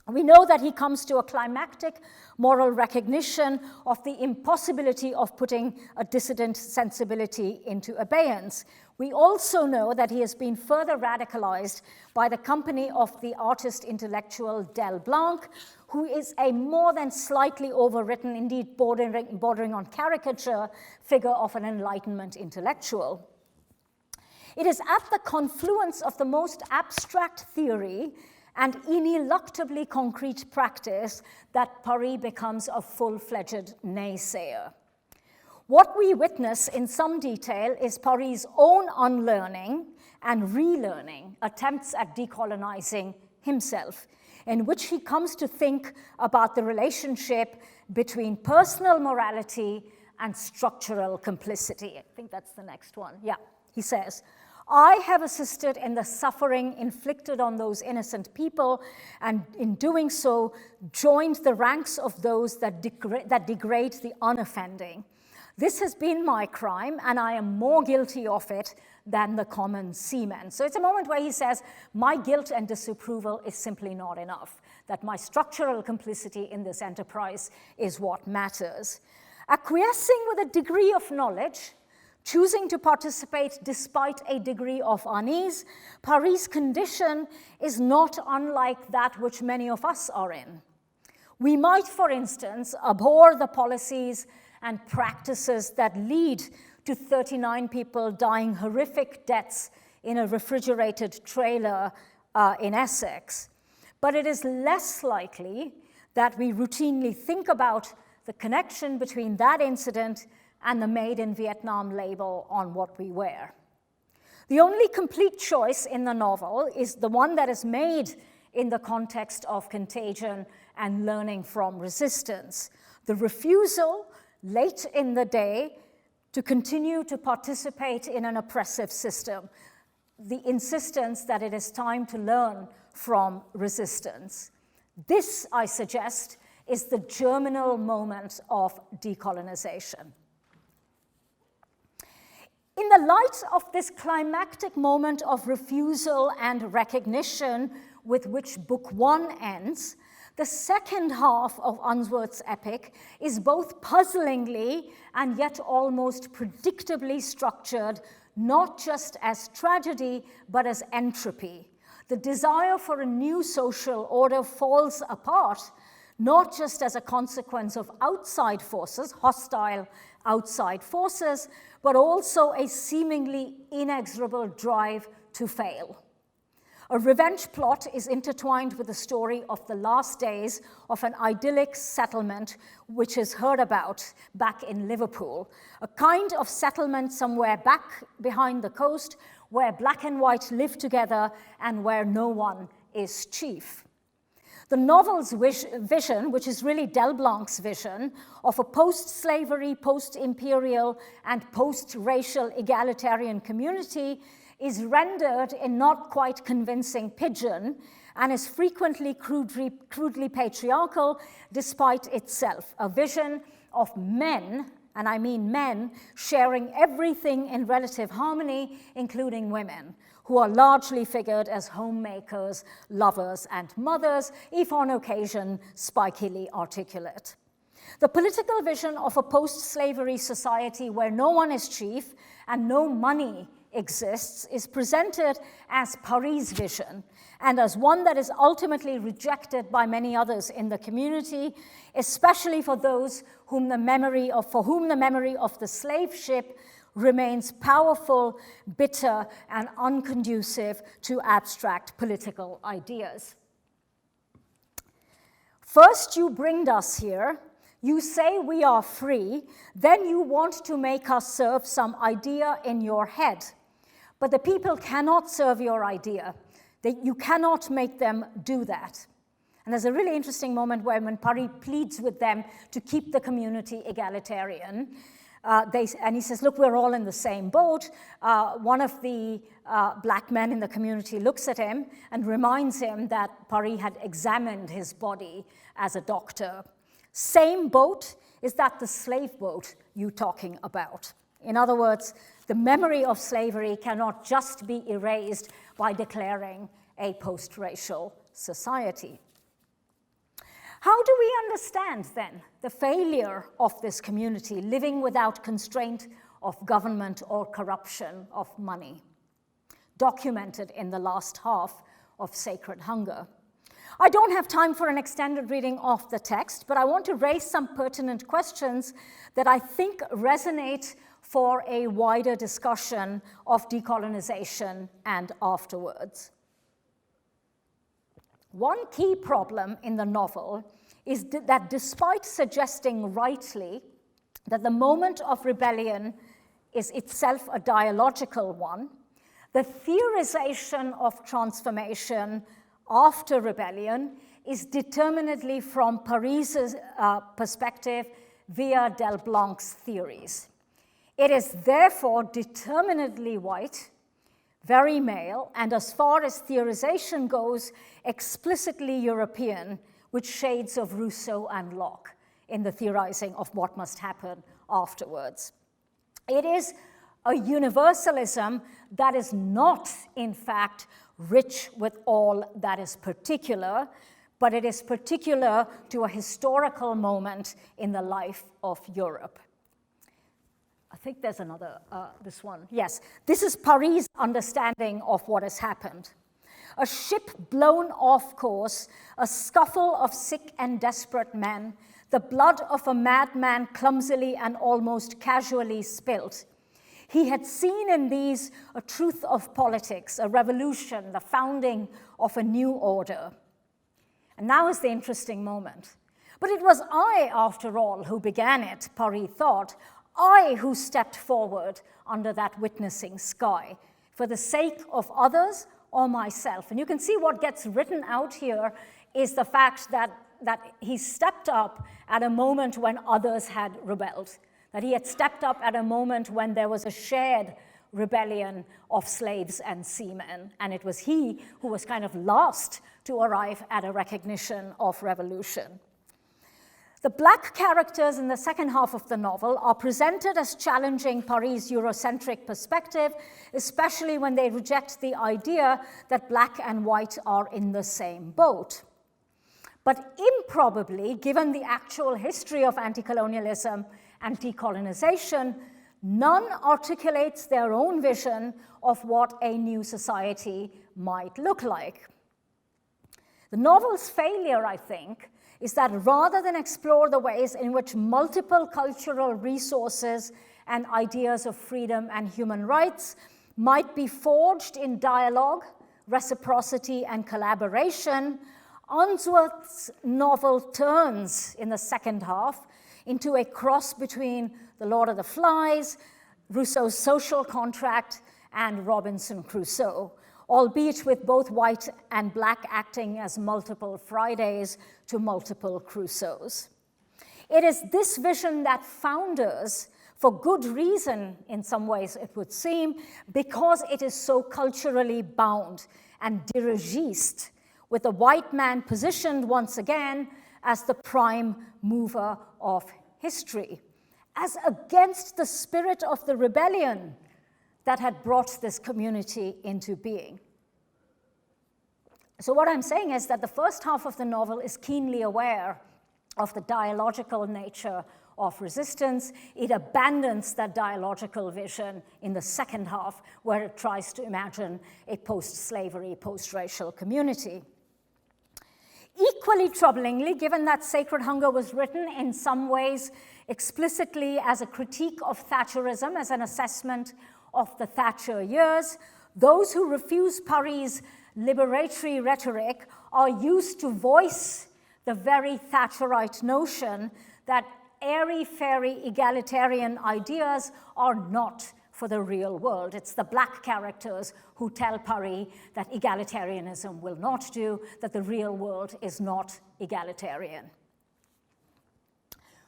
We know that he comes to a climactic moral recognition of the impossibility of putting a dissident sensibility into abeyance. We also know that he has been further radicalized by the company of the artist intellectual Del Blanc, who is a more than slightly overwritten, indeed bordering on caricature, figure of an Enlightenment intellectual. It is at the confluence of the most abstract theory and ineluctably concrete practice that Paris becomes a full-fledged naysayer. What we witness in some detail is Paris' own unlearning and relearning attempts at decolonizing himself, in which he comes to think about the relationship between personal morality and structural complicity. I think that's the next one. Yeah, he says, "I have assisted in the suffering inflicted on those innocent people, and in doing so, joined the ranks of those that degrade the unoffending. This has been my crime, and I am more guilty of it than the common seaman." So it's a moment where he says, my guilt and disapproval is simply not enough, that my structural complicity in this enterprise is what matters. Acquiescing with a degree of knowledge, choosing to participate despite a degree of unease, Paris' condition is not unlike that which many of us are in. We might, for instance, abhor the policies and practices that lead to 39 people dying horrific deaths in a refrigerated trailer in Essex. But it is less likely that we routinely think about the connection between that incident and the Made in Vietnam label on what we wear. The only complete choice in the novel is the one that is made in the context of contagion and learning from resistance. The refusal, late in the day, to continue to participate in an oppressive system. The insistence that it is time to learn from resistance. This, I suggest, is the germinal moment of decolonization. In the light of this climactic moment of refusal and recognition with which Book 1 ends, the second half of Unsworth's epic is both puzzlingly and yet almost predictably structured, not just as tragedy, but as entropy. The desire for a new social order falls apart, not just as a consequence of outside forces, hostile outside forces, but also a seemingly inexorable drive to fail. A revenge plot is intertwined with the story of the last days of an idyllic settlement which is heard about back in Liverpool, a kind of settlement somewhere back behind the coast where black and white live together and where no one is chief. The novel's vision, which is really Del Blanc's vision, of a post-slavery, post-imperial, and post-racial egalitarian community is rendered in not quite convincing pidgin and is frequently crudely patriarchal despite itself. A vision of men and I mean men, sharing everything in relative harmony, including women, who are largely figured as homemakers, lovers, and mothers, if on occasion spikily articulate. The political vision of a post-slavery society where no one is chief and no money exists is presented as Paris' vision, and as one that is ultimately rejected by many others in the community, especially for those for whom the memory of the slave ship remains powerful, bitter, and unconducive to abstract political ideas. First, you bring us here. You say we are free, then you want to make us serve some idea in your head. But the people cannot serve your idea. You cannot make them do that. And there's a really interesting moment where when Paris pleads with them to keep the community egalitarian, and he says, look, we're all in the same boat. One of the black men in the community looks at him and reminds him that Paris had examined his body as a doctor. Same boat, is that the slave boat you're talking about? In other words, the memory of slavery cannot just be erased by declaring a post-racial society. How do we understand, then, the failure of this community living without constraint of government or corruption of money, documented in the last half of Sacred Hunger? I don't have time for an extended reading of the text, but I want to raise some pertinent questions that I think resonate for a wider discussion of decolonization and afterwards. One key problem in the novel is that despite suggesting rightly that the moment of rebellion is itself a dialogical one, the theorization of transformation after rebellion is determinedly from Paris's perspective via Del Blanc's theories. It is therefore determinedly white, very male, and as far as theorization goes, explicitly European, with shades of Rousseau and Locke in the theorizing of what must happen afterwards. It is a universalism that is not, in fact, rich with all that is particular, but it is particular to a historical moment in the life of Europe. I think there's another, this one. Yes, this is Paris' understanding of what has happened. A ship blown off course, a scuffle of sick and desperate men, the blood of a madman clumsily and almost casually spilt. He had seen in these a truth of politics, a revolution, the founding of a new order. And now is the interesting moment. But it was I, after all, who began it, Paris thought, I who stepped forward under that witnessing sky, for the sake of others or myself. And you can see what gets written out here is the fact that he stepped up at a moment when others had rebelled, that he had stepped up at a moment when there was a shared rebellion of slaves and seamen, and it was he who was kind of last to arrive at a recognition of revolution. The black characters in the second half of the novel are presented as challenging Paris' Eurocentric perspective, especially when they reject the idea that black and white are in the same boat. But improbably, given the actual history of anti-colonialism and decolonization, none articulates their own vision of what a new society might look like. The novel's failure, I think, is that rather than explore the ways in which multiple cultural resources and ideas of freedom and human rights might be forged in dialogue, reciprocity, and collaboration, Unsworth's novel turns in the second half into a cross between The Lord of the Flies, Rousseau's Social Contract, and Robinson Crusoe, albeit with both white and black acting as multiple Fridays to multiple Crusoes. It is this vision that founders, for good reason in some ways it would seem, because it is so culturally bound and dirigiste, with the white man positioned once again as the prime mover of history. as against the spirit of the rebellion that had brought this community into being. So what I'm saying is that the first half of the novel is keenly aware of the dialogical nature of resistance. It abandons that dialogical vision in the second half, where it tries to imagine a post-slavery, post-racial community. Equally troublingly, given that Sacred Hunger was written in some ways explicitly as a critique of Thatcherism, as an assessment of the Thatcher years, those who refuse Parry's liberatory rhetoric are used to voice the very Thatcherite notion that airy-fairy egalitarian ideas are not for the real world. It's the black characters who tell Parry that egalitarianism will not do, that the real world is not egalitarian.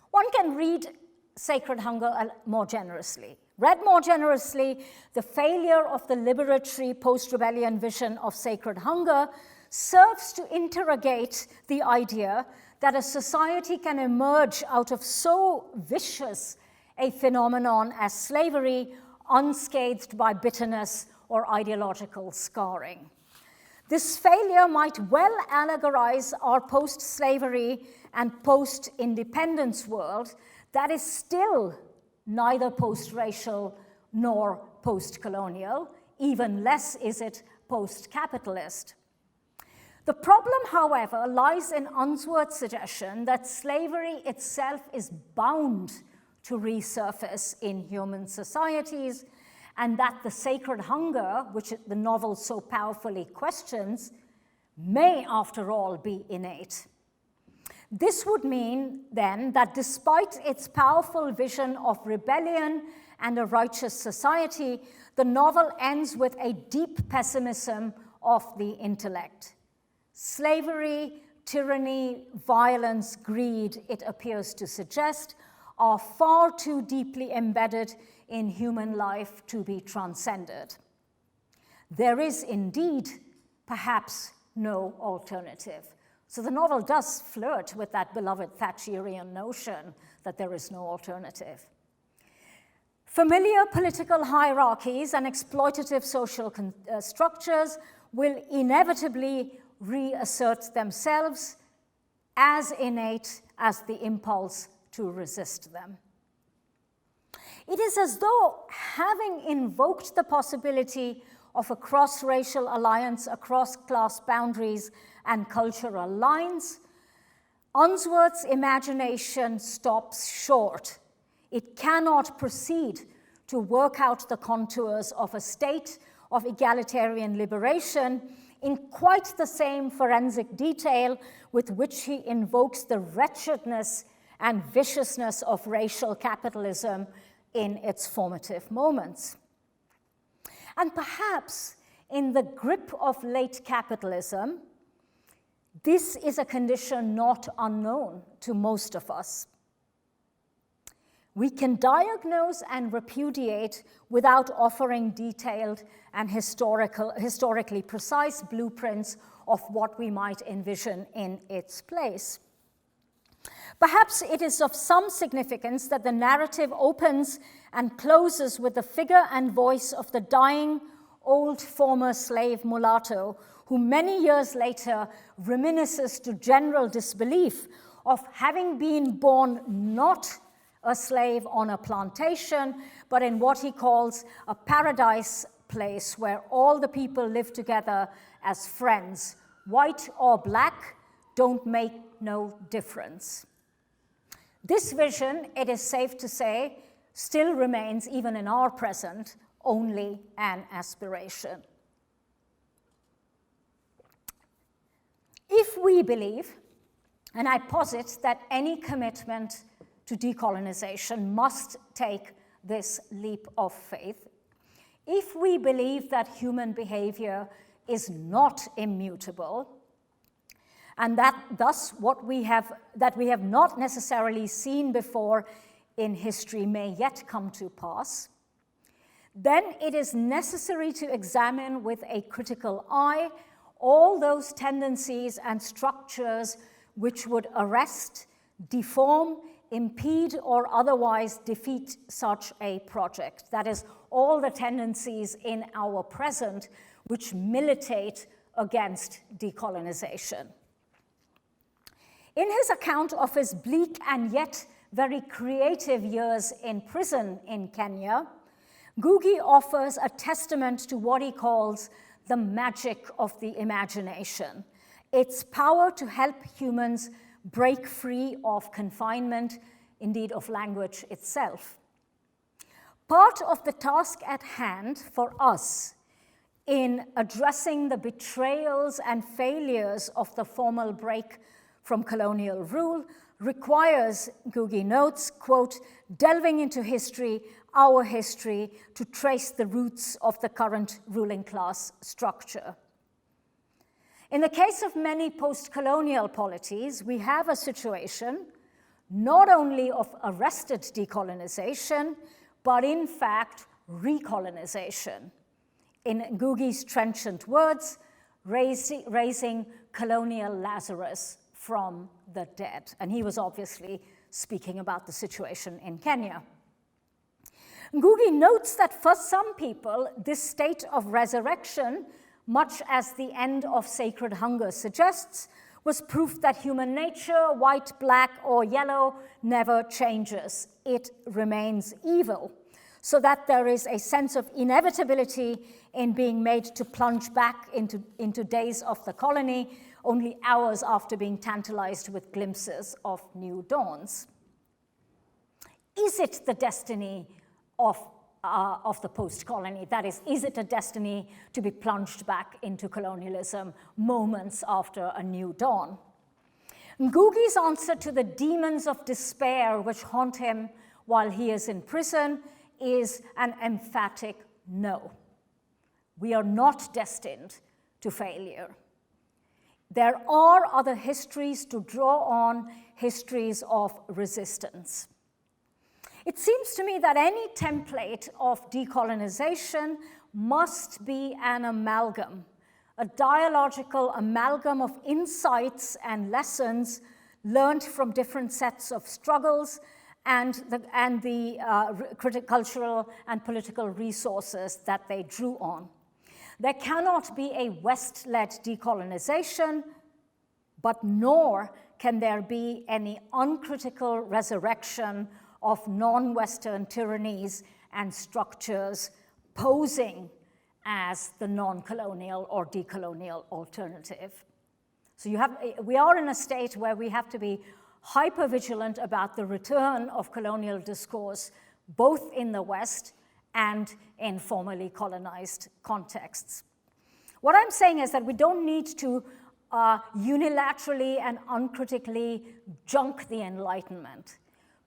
One can read Sacred Hunger more generously. Read more generously, the failure of the liberatory post-rebellion vision of Sacred Hunger serves to interrogate the idea that a society can emerge out of so vicious a phenomenon as slavery, unscathed by bitterness or ideological scarring. This failure might well allegorize our post-slavery and post-independence world that is still neither post-racial nor post-colonial, even less is it post-capitalist. The problem, however, lies in Unsworth's suggestion that slavery itself is bound to resurface in human societies, and that the sacred hunger, which the novel so powerfully questions, may, after all, be innate. This would mean, then, that despite its powerful vision of rebellion and a righteous society, the novel ends with a deep pessimism of the intellect. Slavery, tyranny, violence, greed, it appears to suggest, are far too deeply embedded in human life to be transcended. There is indeed, perhaps, no alternative. So the novel does flirt with that beloved Thatcherian notion that there is no alternative. Familiar political hierarchies and exploitative social structures will inevitably reassert themselves as innate as the impulse to resist them. It is as though, having invoked the possibility of a cross-racial alliance across class boundaries and cultural lines, Unsworth's imagination stops short. It cannot proceed to work out the contours of a state of egalitarian liberation in quite the same forensic detail with which he invokes the wretchedness and viciousness of racial capitalism in its formative moments. And perhaps in the grip of late capitalism, this is a condition not unknown to most of us. We can diagnose and repudiate without offering detailed and historically precise blueprints of what we might envision in its place. Perhaps it is of some significance that the narrative opens and closes with the figure and voice of the dying old former slave mulatto, who many years later reminisces to general disbelief of having been born not a slave on a plantation, but in what he calls a paradise place where all the people live together as friends. White or black don't make no difference. This vision, it is safe to say, still remains, even in our present, only an aspiration. If we believe, and I posit that any commitment to decolonization must take this leap of faith, if we believe that human behavior is not immutable, and that thus what we have not necessarily seen before in history may yet come to pass, then it is necessary to examine with a critical eye all those tendencies and structures which would arrest, deform, impede or otherwise defeat such a project. That is, all the tendencies in our present which militate against decolonization. In his account of his bleak and yet very creative years in prison in Kenya, Ngugi offers a testament to what he calls the magic of the imagination, its power to help humans break free of confinement, indeed of language itself. Part of the task at hand for us in addressing the betrayals and failures of the formal break from colonial rule requires, Ngugi notes, quote, delving into history, our history, to trace the roots of the current ruling class structure. In the case of many post-colonial polities, we have a situation not only of arrested decolonization, but in fact, recolonization. In Ngugi's trenchant words, raising colonial Lazarus from the dead. And he was obviously speaking about the situation in Kenya. Ngugi notes that for some people, this state of resurrection, much as the end of sacred hunger suggests, was proof that human nature, white, black, or yellow, never changes. It remains evil, so that there is a sense of inevitability in being made to plunge back into days of the colony, only hours after being tantalized with glimpses of new dawns. Is it the destiny of the post-colony? That is it a destiny to be plunged back into colonialism moments after a new dawn? Ngugi's answer to the demons of despair which haunt him while he is in prison is an emphatic no. We are not destined to failure. There are other histories to draw on, histories of resistance. It seems to me that any template of decolonization must be an amalgam, a dialogical amalgam of insights and lessons learned from different sets of struggles and the cultural and political resources that they drew on. There cannot be a West-led decolonization, but nor can there be any uncritical resurrection of non-Western tyrannies and structures posing as the non-colonial or decolonial alternative. So we are in a state where we have to be hyper-vigilant about the return of colonial discourse, both in the West and in formerly colonized contexts. What I'm saying is that we don't need to unilaterally and uncritically junk the Enlightenment.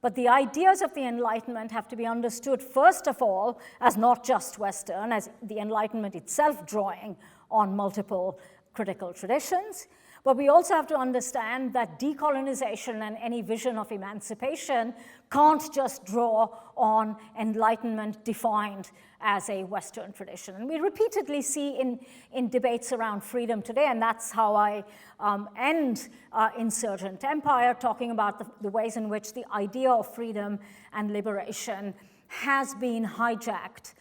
But the ideas of the Enlightenment have to be understood, first of all, as not just Western, as the Enlightenment itself drawing on multiple critical traditions. But we also have to understand that decolonization and any vision of emancipation can't just draw on Enlightenment defined as a Western tradition. And we repeatedly see in debates around freedom today, and that's how I end Insurgent Empire, talking about the ways in which the idea of freedom and liberation has been hijacked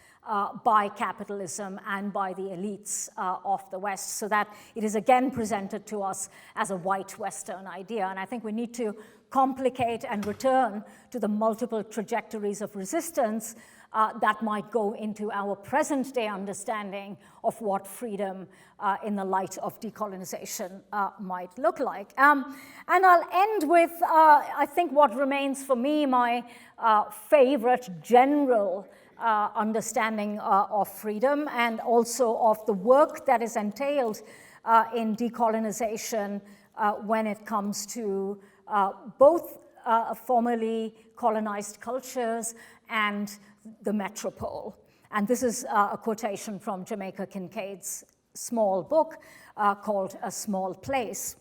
by capitalism and by the elites of the West, so that it is again presented to us as a white Western idea. And I think we need to complicate and return to the multiple trajectories of resistance that might go into our present day understanding of what freedom in the light of decolonization might look like. And I'll end with, I think, what remains for me my favorite general understanding of freedom, and also of the work that is entailed in decolonization when it comes to both formerly colonized cultures and the metropole. And this is a quotation from Jamaica Kincaid's small book called A Small Place.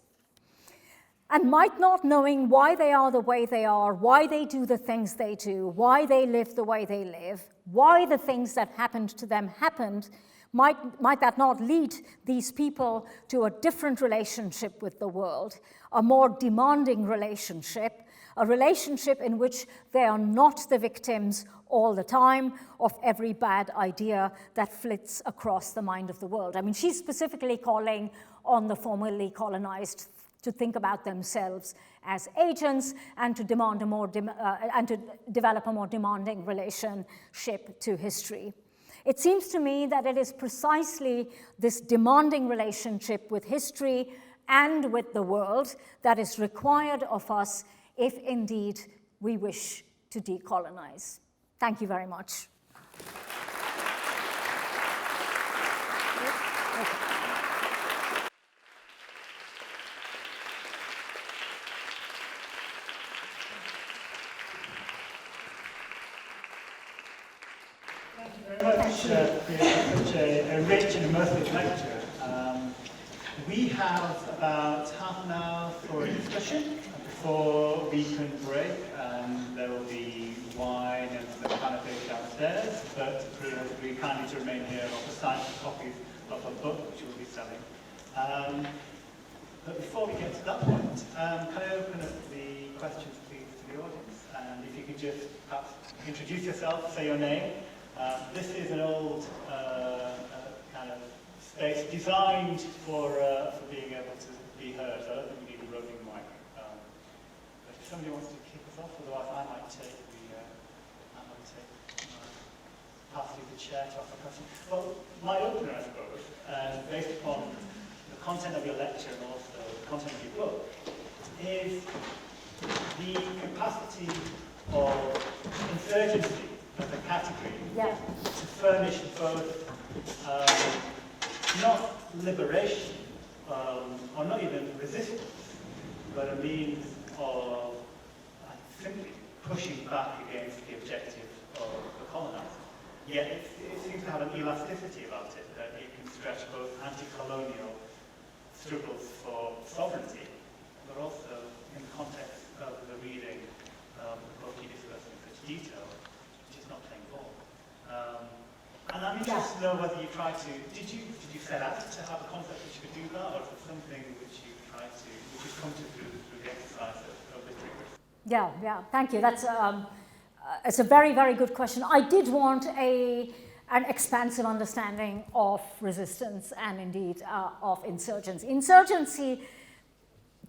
And might not knowing why they are the way they are, why they do the things they do, why they live the way they live, why the things that happened to them happened, might that not lead these people to a different relationship with the world, a more demanding relationship, a relationship in which they are not the victims all the time of every bad idea that flits across the mind of the world. I mean, she's specifically calling on the formerly colonized to think about themselves as agents and to demand and to develop a more demanding relationship to history. It seems to me that it is precisely this demanding relationship with history and with the world that is required of us if indeed we wish to decolonize. Thank you very much. Very much for such a rich and immersive lecture. We have about half an hour for a discussion before we can break. There will be wine and some canapes downstairs, but we kindly to remain here to sign some copies of a book which we'll be selling. But before we get to that point, can I open up the questions please to the audience? And if you could just perhaps introduce yourself, say your name. This is an old kind of space designed for being able to be heard. So I don't think we need a roving mic. But if somebody wants to kick us off, otherwise I might pass you the chair to ask a question. Well, my opener, I suppose, based upon the content of your lecture and also the content of your book, is the capacity of insurgency as a category to furnish both not liberation or not even resistance, but a means of simply pushing back against the objective of the colonizer. Yet it seems to have an elasticity about it, that it can stretch both anti-colonial struggles for sovereignty, but also in the context of the reading the book you discuss in such detail, not playing ball. And I'm interested to know whether you tried to, did you set out to have a concept which could do that, or is it something which you tried to, which has come to through the exercise of literary? Yeah, thank you. That's it's a very, very good question. I did want an expansive understanding of resistance and indeed of insurgency. Insurgency,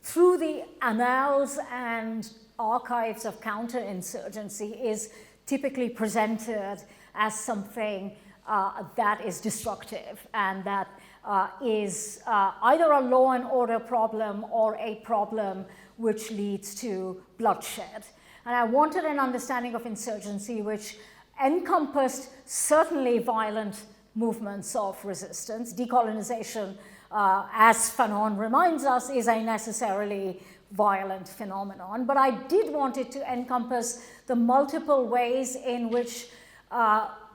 through the annals and archives of counterinsurgency, is typically presented as something that is destructive and that is either a law and order problem or a problem which leads to bloodshed. And I wanted an understanding of insurgency which encompassed certainly violent movements of resistance. Decolonization, as Fanon reminds us, is a necessarily violent phenomenon, but I did want it to encompass the multiple ways in which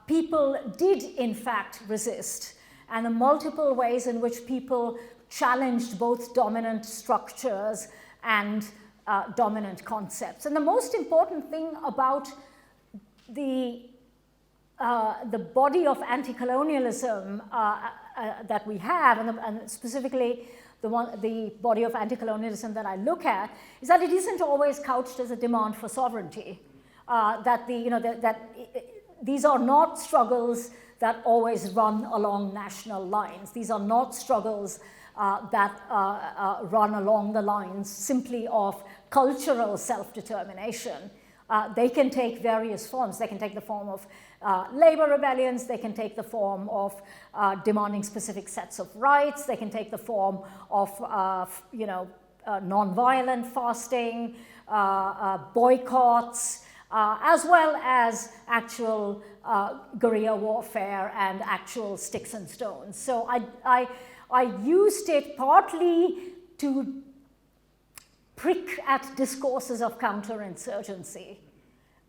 people did in fact resist, and the multiple ways in which people challenged both dominant structures and dominant concepts. And the most important thing about the body of anti-colonialism that we have, and specifically the body of anti-colonialism that I look at, is that it isn't always couched as a demand for sovereignty. These are not struggles that always run along national lines. These are not struggles that run along the lines simply of cultural self-determination. They can take various forms. They can take the form of labor rebellions. They can take the form of demanding specific sets of rights. They can take the form of, non-violent fasting, boycotts, as well as actual guerrilla warfare and actual sticks and stones. So I used it partly to prick at discourses of counterinsurgency,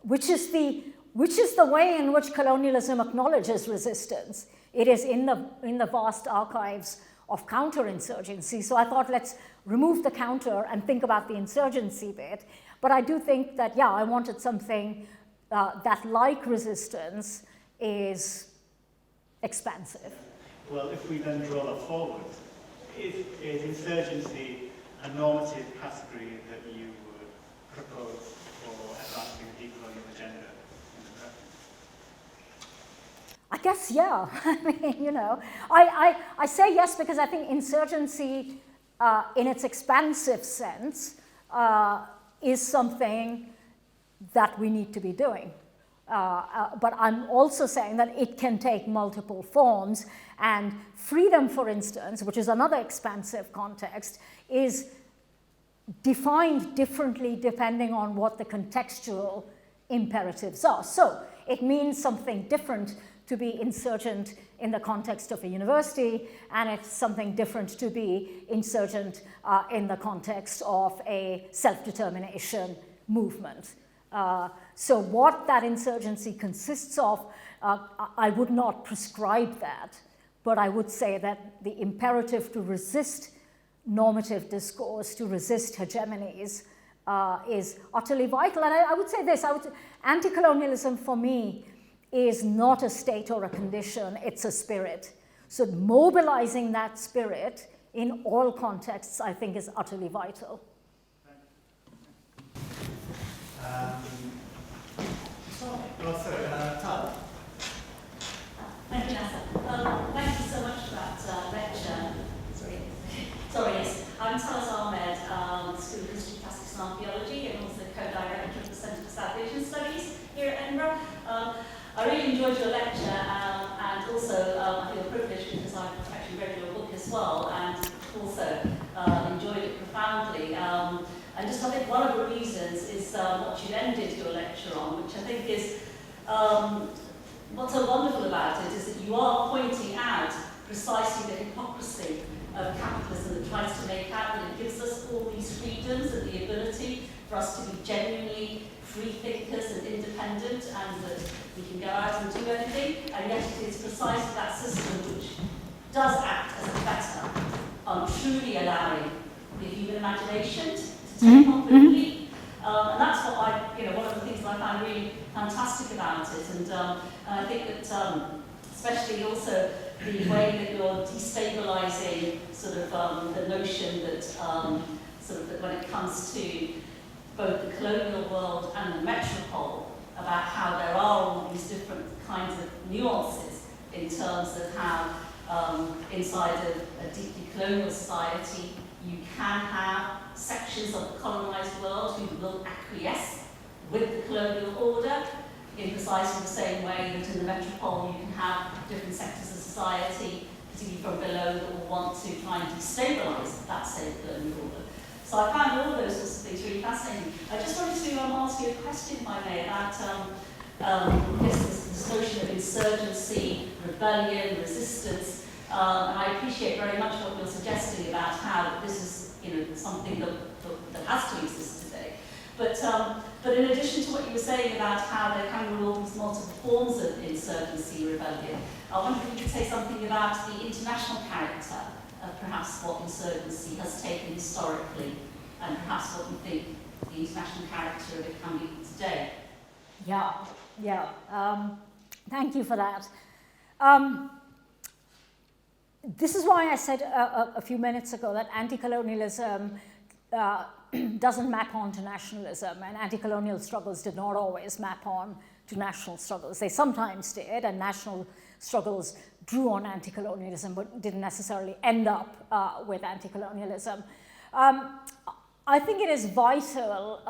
which is the way in which colonialism acknowledges resistance. It is in the vast archives of counterinsurgency. So I thought, let's remove the counter and think about the insurgency bit. But I do think that, yeah, I wanted something that, like resistance, is expansive. Well, if we then draw that forward, is insurgency a normative category that you would propose I guess, yeah. I mean, you know, I say yes because I think insurgency in its expansive sense is something that we need to be doing. But I'm also saying that it can take multiple forms, and freedom, for instance, which is another expansive context, is defined differently depending on what the contextual imperatives are. So it means something different to be insurgent in the context of a university, and it's something different to be insurgent in the context of a self-determination movement. So what that insurgency consists of, I would not prescribe that, but I would say that the imperative to resist normative discourse, to resist hegemonies, is utterly vital. And I would say this, anti-colonialism for me is not a state or a condition, it's a spirit. So mobilizing that spirit in all contexts, I think, is utterly vital. Thank you, Nasa. Thank you so much for that lecture. Sorry, yes. I'm Talas Ahmed, School of History, Classics and Archaeology, and also co-director of the Centre for South Asian Studies here at Edinburgh. I really enjoyed your lecture, and also I feel privileged because I've actually read your book as well, and also enjoyed it profoundly. And just I think one of the reasons is what you ended your lecture on, which I think is what's so wonderful about it is that you are pointing out precisely the hypocrisy of capitalism that tries to make out that it gives us all these freedoms and the ability for us to be genuinely free thinkers and independent, and that we can go out and do anything, and yet it is precisely that system which does act as a fetter on truly allowing the human imagination to take on the leap. And that's what one of the things that I found really fantastic about it, and I think that especially also the way that you're destabilizing sort of the notion that that when it comes to both the colonial world and the metropole, about how there are all these different kinds of nuances in terms of how inside a deeply colonial society you can have sections of the colonized world who will acquiesce with the colonial order in precisely the same way that in the metropole you can have different sectors of society, particularly from below, that will want to try and destabilize that same colonial order. So I found all those sorts of things really fascinating. I just wanted to ask you a question, if I may, about this notion of insurgency, rebellion, resistance. And I appreciate very much what you're suggesting about how this is something that has to exist today. But in addition to what you were saying about how there can be all these multiple forms of insurgency, rebellion, I wonder if you could say something about the international character of perhaps what insurgency has taken historically, and perhaps what you think the international character of it can be today. Yeah. Thank you for that. This is why I said a few minutes ago that anti-colonialism doesn't map on to nationalism, and anti-colonial struggles did not always map on to national struggles. They sometimes did, and national struggles drew on anti-colonialism, but didn't necessarily end up with anti-colonialism. I think it is vital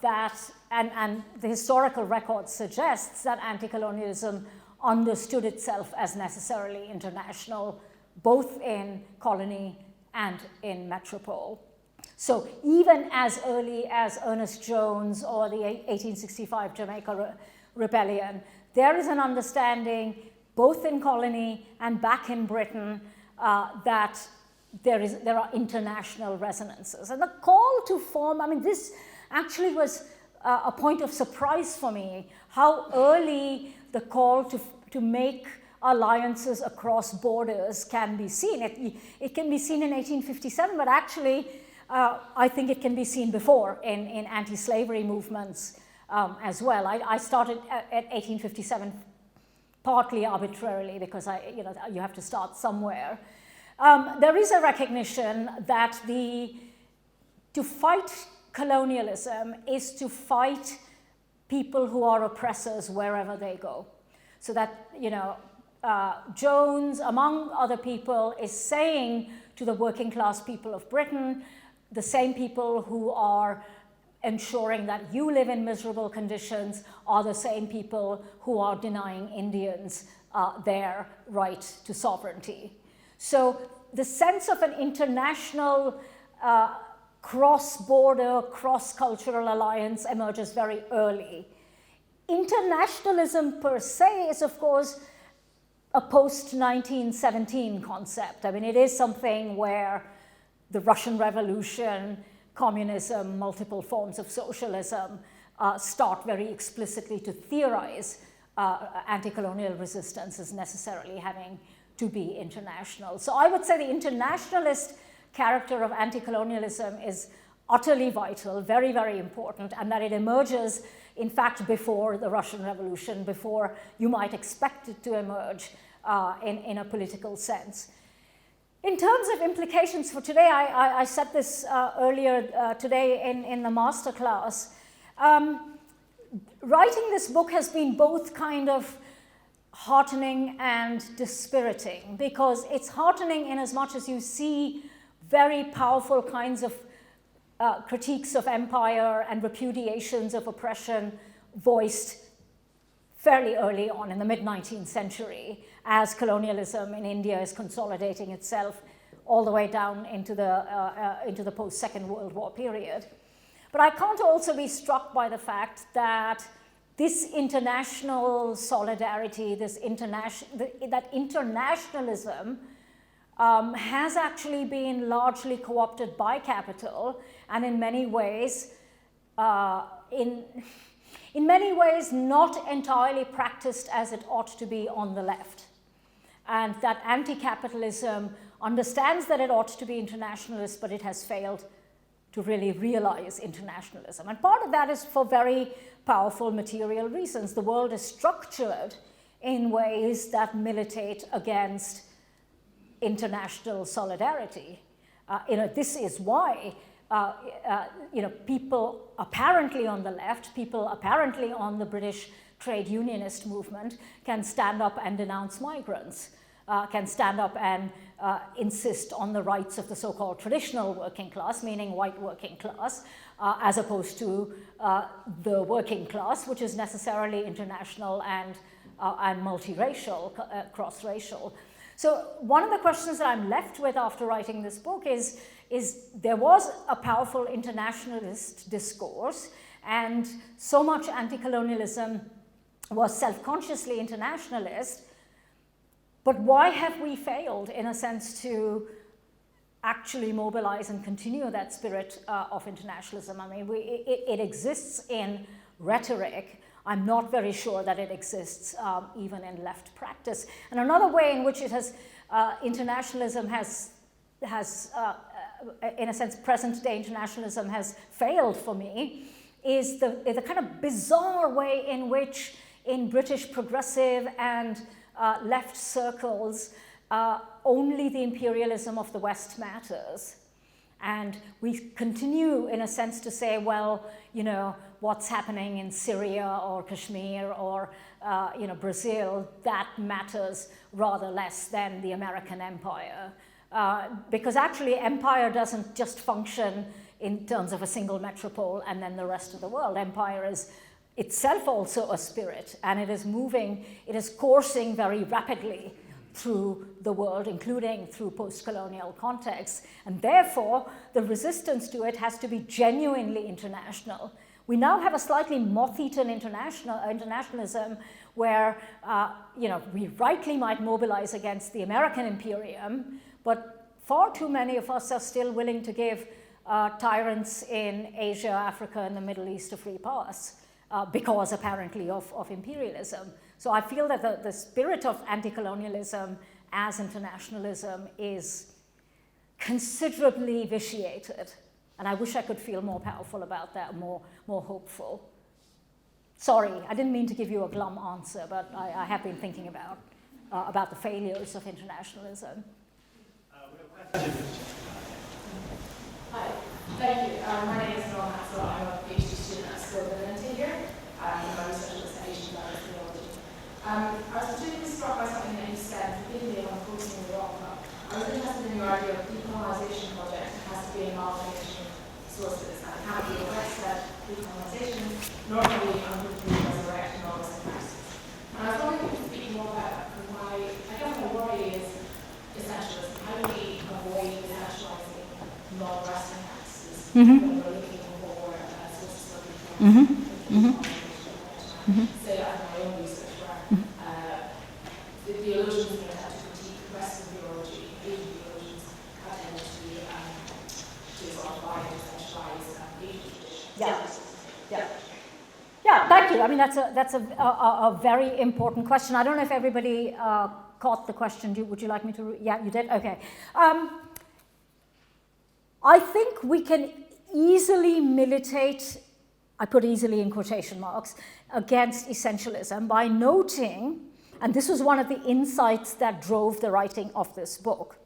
that, and the historical record suggests that anti-colonialism understood itself as necessarily international, both in colony and in metropole. So even as early as Ernest Jones or the 1865 Jamaica Rebellion, there is an understanding, both in colony and back in Britain, that there are international resonances. And the call to form, this actually was a point of surprise for me, how early the call to make alliances across borders can be seen. It can be seen in 1857, but actually I think it can be seen before in anti-slavery movements as well. I started at 1857 partly arbitrarily because you have to start somewhere. There is a recognition that to fight colonialism is to fight people who are oppressors wherever they go. So that, Jones, among other people, is saying to the working class people of Britain, the same people who are ensuring that you live in miserable conditions are the same people who are denying Indians their right to sovereignty. So the sense of an international cross-border, cross-cultural alliance emerges very early. Internationalism per se is, of course, a post-1917 concept. I mean, it is something where the Russian Revolution, communism, multiple forms of socialism start very explicitly to theorize anti-colonial resistance as necessarily having to be international. So I would say the internationalist character of anti-colonialism is utterly vital, very, very important, and that it emerges, in fact, before the Russian Revolution, before you might expect it to emerge in a political sense. In terms of implications for today, I said this earlier today in the masterclass. Writing this book has been both kind of heartening and dispiriting, because it's heartening in as much as you see very powerful kinds of critiques of empire and repudiations of oppression voiced fairly early on in the mid-19th century as colonialism in India is consolidating itself all the way down into the post-Second World War period. But I can't also be struck by the fact that this international solidarity, that internationalism has actually been largely co-opted by capital, and in many ways, in many ways not entirely practiced as it ought to be on the left. And that anti-capitalism understands that it ought to be internationalist, but it has failed to really realize internationalism. And part of that is for very powerful material reasons. The world is structured in ways that militate against international solidarity. This is why people apparently on the left, people apparently on the British trade unionist movement can stand up and denounce migrants, can stand up and insist on the rights of the so-called traditional working class, meaning white working class, as opposed to the working class, which is necessarily international and multiracial, cross-racial. So one of the questions that I'm left with after writing this book is there was a powerful internationalist discourse, and so much anti-colonialism was self-consciously internationalist, but why have we failed, in a sense, to actually mobilize and continue that spirit of internationalism? I mean, it exists in rhetoric. I'm not very sure that it exists even in left practice. And another way in which it has, internationalism has in a sense, present-day internationalism has failed for me, is the kind of bizarre way in which, in British progressive and left circles, only the imperialism of the West matters. And we continue, in a sense, to say, well, what's happening in Syria or Kashmir or Brazil, that matters rather less than the American empire. Because actually empire doesn't just function in terms of a single metropole and then the rest of the world. Empire is itself also a spirit, and it is coursing very rapidly through the world, including through post-colonial contexts, and therefore the resistance to it has to be genuinely international. We now have a slightly moth-eaten internationalism where we rightly might mobilize against the American imperium, but far too many of us are still willing to give tyrants in Asia, Africa, and the Middle East a free pass because apparently of imperialism. So I feel that the spirit of anti-colonialism as internationalism is considerably vitiated. And I wish I could feel more powerful about that, more hopeful. Sorry, I didn't mean to give you a glum answer, but I have been thinking about the failures of internationalism. Hi, thank you. My name is Noel Maxwell. I'm a PhD student at School of Divinity here. I'm a researcher at Asian Theology. I was particularly struck by something that you said, forgive me if I'm quoting you wrong, but I was interested in your idea of decolonisation project. It has to be an amalgamation of sources, and it can't be a West-led decolonisation, nor can we resurrect non-Western practices. And I was wondering if you could speak more about that, because I guess my worry is essentialism. How do we avoid essentialising non-Western practices when we're looking for sources of say that in my own research, where the theologians that have to critique Western theology, Asian theologians, have tended to disorify and essentialize Asian traditions. Yeah, thank you. I mean, that's a very important question. I don't know if everybody caught the question. Would you like me to? Yeah, you did? Okay. I think we can easily militate, I put easily in quotation marks, against essentialism by noting, and this was one of the insights that drove the writing of this book,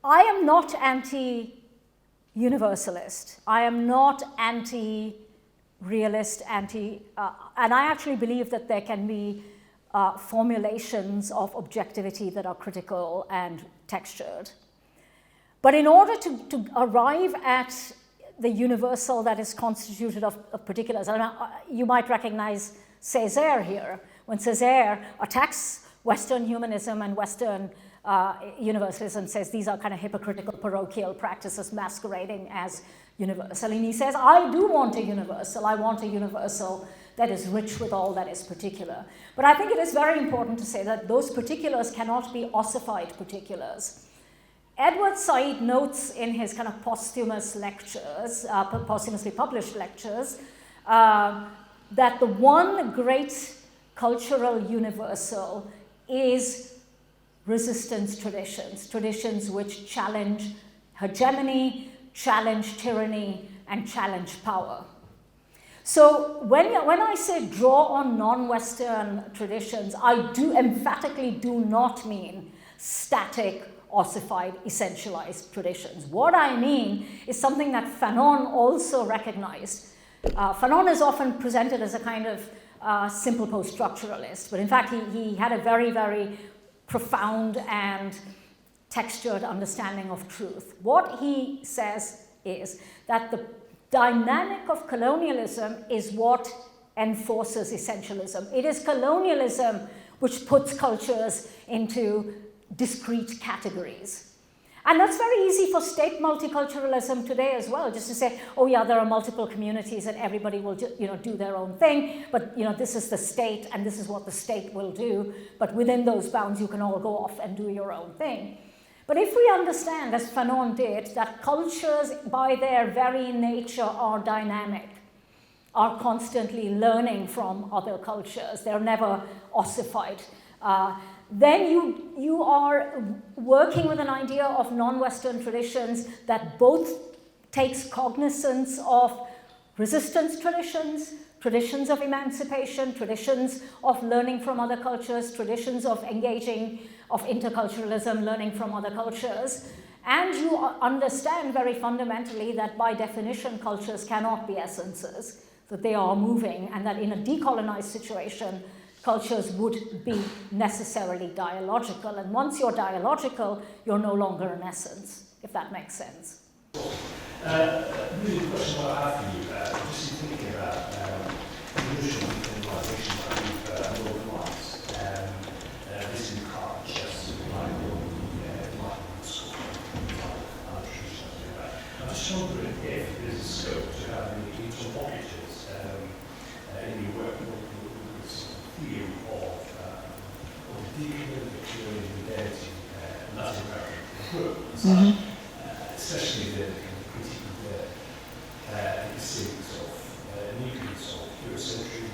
I am not anti-universalist. I am not anti-realist, and I actually believe that there can be formulations of objectivity that are critical and textured. But in order to arrive at the universal that is constituted of particulars, you might recognize Césaire here. When Césaire attacks Western humanism and Western universalism, says these are kind of hypocritical parochial practices masquerading as universal. And he says, I do want a universal. I want a universal that is rich with all that is particular. But I think it is very important to say that those particulars cannot be ossified particulars. Edward Said notes in his kind of posthumous lectures, posthumously published lectures, that the one great cultural universal is resistance traditions, traditions which challenge hegemony, challenge tyranny, and challenge power. So when I say draw on non-Western traditions, I emphatically do not mean static, ossified, essentialized traditions. What I mean is something that Fanon also recognized. Fanon is often presented as a kind of simple post-structuralist, but in fact he had a very, very profound and textured understanding of truth. What he says is that the dynamic of colonialism is what enforces essentialism. It is colonialism which puts cultures into discrete categories. And that's very easy for state multiculturalism today as well, just to say, oh yeah, there are multiple communities and everybody will do their own thing, but this is the state and this is what the state will do, but within those bounds you can all go off and do your own thing. But if we understand, as Fanon did, that cultures by their very nature are dynamic, are constantly learning from other cultures, they're never ossified, then you are working with an idea of non-Western traditions that both takes cognizance of resistance traditions, traditions of emancipation, traditions of learning from other cultures, traditions of engaging, of interculturalism, learning from other cultures. And you understand very fundamentally that by definition cultures cannot be essences, that they are moving, and that in a decolonized situation, cultures would be necessarily dialogical. And once you're dialogical, you're no longer an essence, if that makes sense. Really the question I have for you, just in thinking about evolution and colonization, I think normalized this encouraged just like the Enlightenment school. I'm just wondering if there's a scope to have any interlocutors in your work with this theory of decolonization and identity, Latin American groups, especially the critique of the instincts of nucleus of Eurocentrism,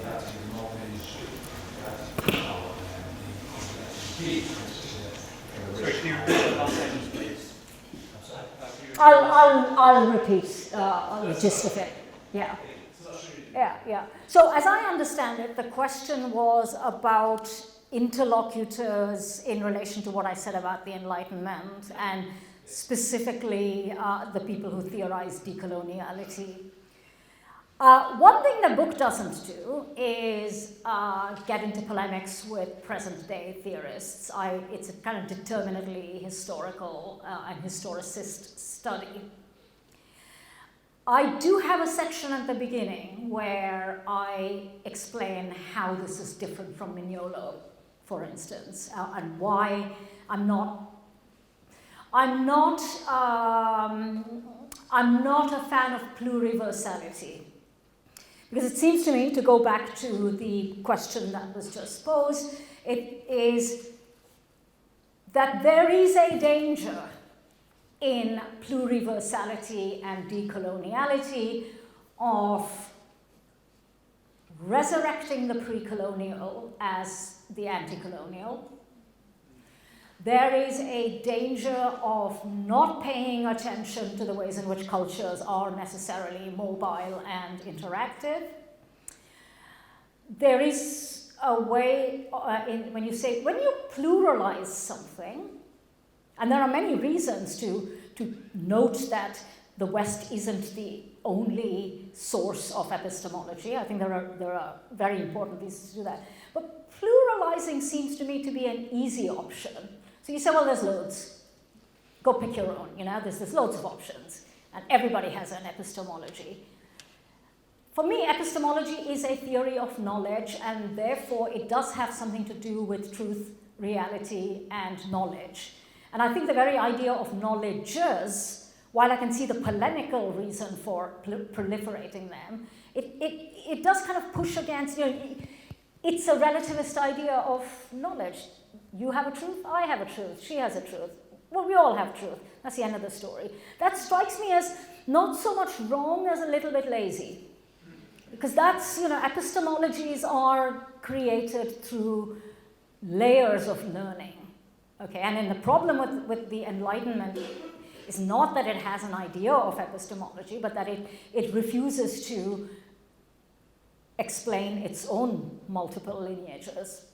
the attitude of non-ministry, the attitude of power, and the concept of Sorry, can you repeat the last sentence, please? I'll repeat the gist of it. Yeah. So as I understand it, the question was about interlocutors in relation to what I said about the Enlightenment, and specifically the people who theorize decoloniality. One thing the book doesn't do is get into polemics with present-day theorists. It's a kind of determinately historical and historicist study. I do have a section at the beginning where I explain how this is different from Mignolo, for instance, and why I'm not a fan of pluriversality. Because it seems to me, to go back to the question that was just posed, it is that there is a danger in pluriversality and decoloniality of resurrecting the pre-colonial as the anti-colonial. There is a danger of not paying attention to the ways in which cultures are necessarily mobile and interactive. There is a way, when you pluralize something, and there are many reasons to note that the West isn't the only source of epistemology. I think there are very important reasons to do that. But pluralizing seems to me to be an easy option. So you say, well, there's loads. Go pick your own, there's loads of options. And everybody has an epistemology. For me, epistemology is a theory of knowledge, and therefore it does have something to do with truth, reality, and knowledge. And I think the very idea of knowledges, while I can see the polemical reason for proliferating them, it does kind of push against, it's a relativist idea of knowledge. You have a truth, I have a truth, she has a truth. Well, we all have truth. That's the end of the story. That strikes me as not so much wrong as a little bit lazy. Because that's, epistemologies are created through layers of learning. Okay, and then the problem with the Enlightenment is not that it has an idea of epistemology, but that it refuses to explain its own multiple lineages.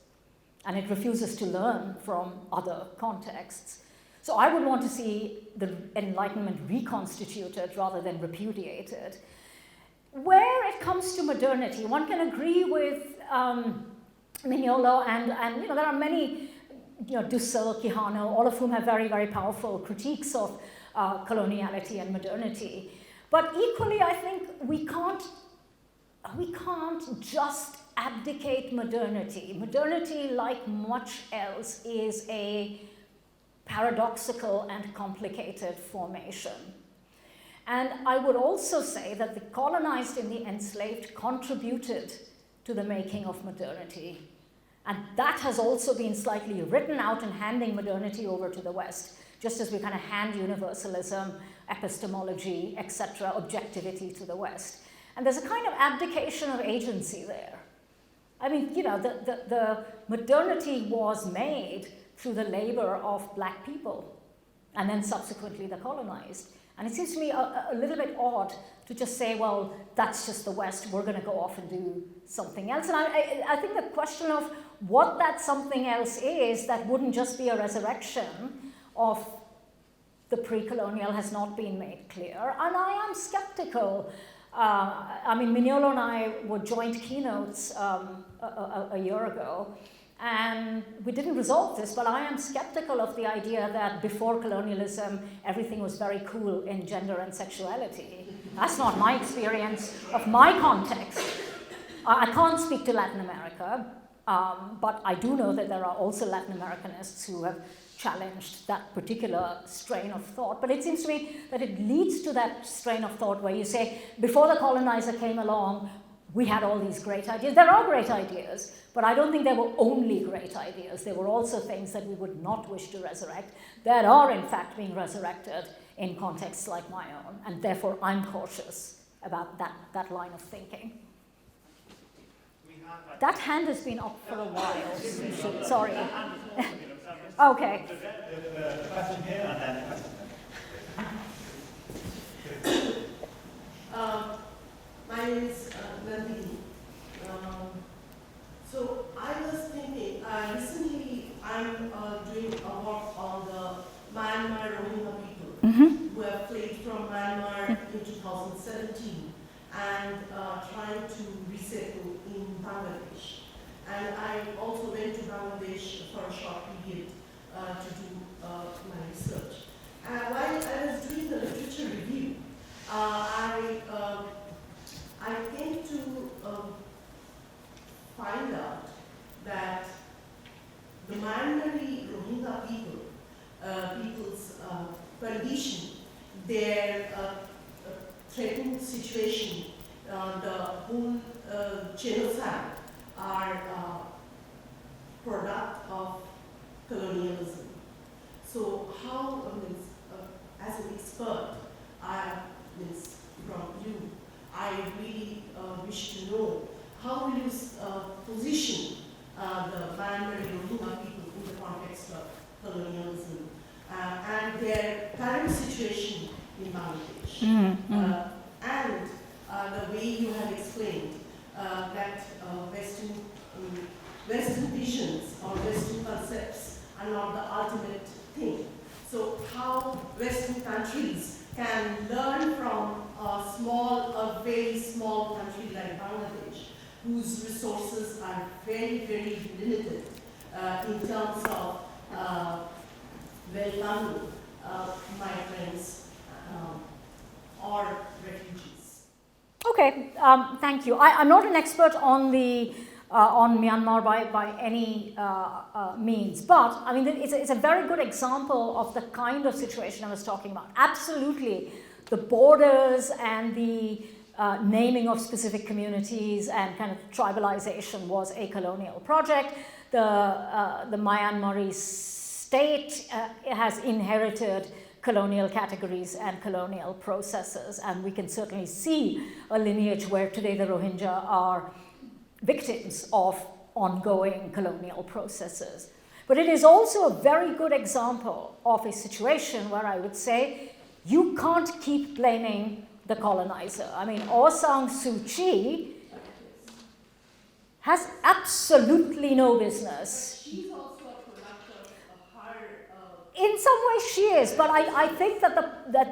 And it refuses to learn from other contexts. So I would want to see the Enlightenment reconstituted rather than repudiated. Where it comes to modernity, one can agree with Mignolo and there are many, Dussel, Quijano, all of whom have very, very powerful critiques of coloniality and modernity. But equally, I think we can't just abdicate modernity. Modernity, like much else, is a paradoxical and complicated formation. And I would also say that the colonized and the enslaved contributed to the making of modernity. And that has also been slightly written out in handing modernity over to the West, just as we kind of hand universalism, epistemology, etc., objectivity to the West. And there's a kind of abdication of agency there. I mean, the modernity was made through the labor of black people, and then subsequently the colonized. And it seems to me a little bit odd to just say, well, that's just the West, we're going to go off and do something else. And I think the question of what that something else is that wouldn't just be a resurrection of the pre-colonial has not been made clear. And I am skeptical. Mignolo and I were joint keynotes a year ago, and we didn't resolve this, but I am skeptical of the idea that before colonialism, everything was very cool in gender and sexuality. That's not my experience of my context. I can't speak to Latin America, but I do know that there are also Latin Americanists who have challenged that particular strain of thought. But it seems to me that it leads to that strain of thought where you say, before the colonizer came along, we had all these great ideas. There are great ideas, but I don't think there were only great ideas. There were also things that we would not wish to resurrect that are in fact being resurrected in contexts like my own, and therefore I'm cautious about that line of thinking. That hand has been up for a while. Sorry. Okay. The question here and then the question. My name is Nandini. So I was thinking, recently I'm doing a work on the Myanmar Rohingya people who have fled from Myanmar in 2017. and trying to resettle in Bangladesh. And I also went to Bangladesh for a short period to do my research. While I was doing the literature review, I came to find out that the Myanmari Rohingya people's condition, their threatened situation, the whole genocide are product of colonialism. So how, as an expert, from you, I really wish to know how will you position the Myanmari Rohingya people in the context of colonialism and their current situation in Bangladesh. And the way you have explained that Western visions or Western concepts are not the ultimate thing. So how Western countries can learn from a very small country like Bangladesh, whose resources are very, very limited in terms of welcoming migrants or refugees. Okay, thank you. I'm not an expert on Myanmar by any means, but I mean it's a very good example of the kind of situation I was talking about. Absolutely, the borders and the naming of specific communities and kind of tribalization was a colonial project. The Myanmari state has inherited colonial categories and colonial processes, and we can certainly see a lineage where today the Rohingya are victims of ongoing colonial processes. But it is also a very good example of a situation where I would say you can't keep blaming the colonizer. I mean, Aung San Suu Kyi has absolutely no business. She's also a product of her. In some ways she is, but I think that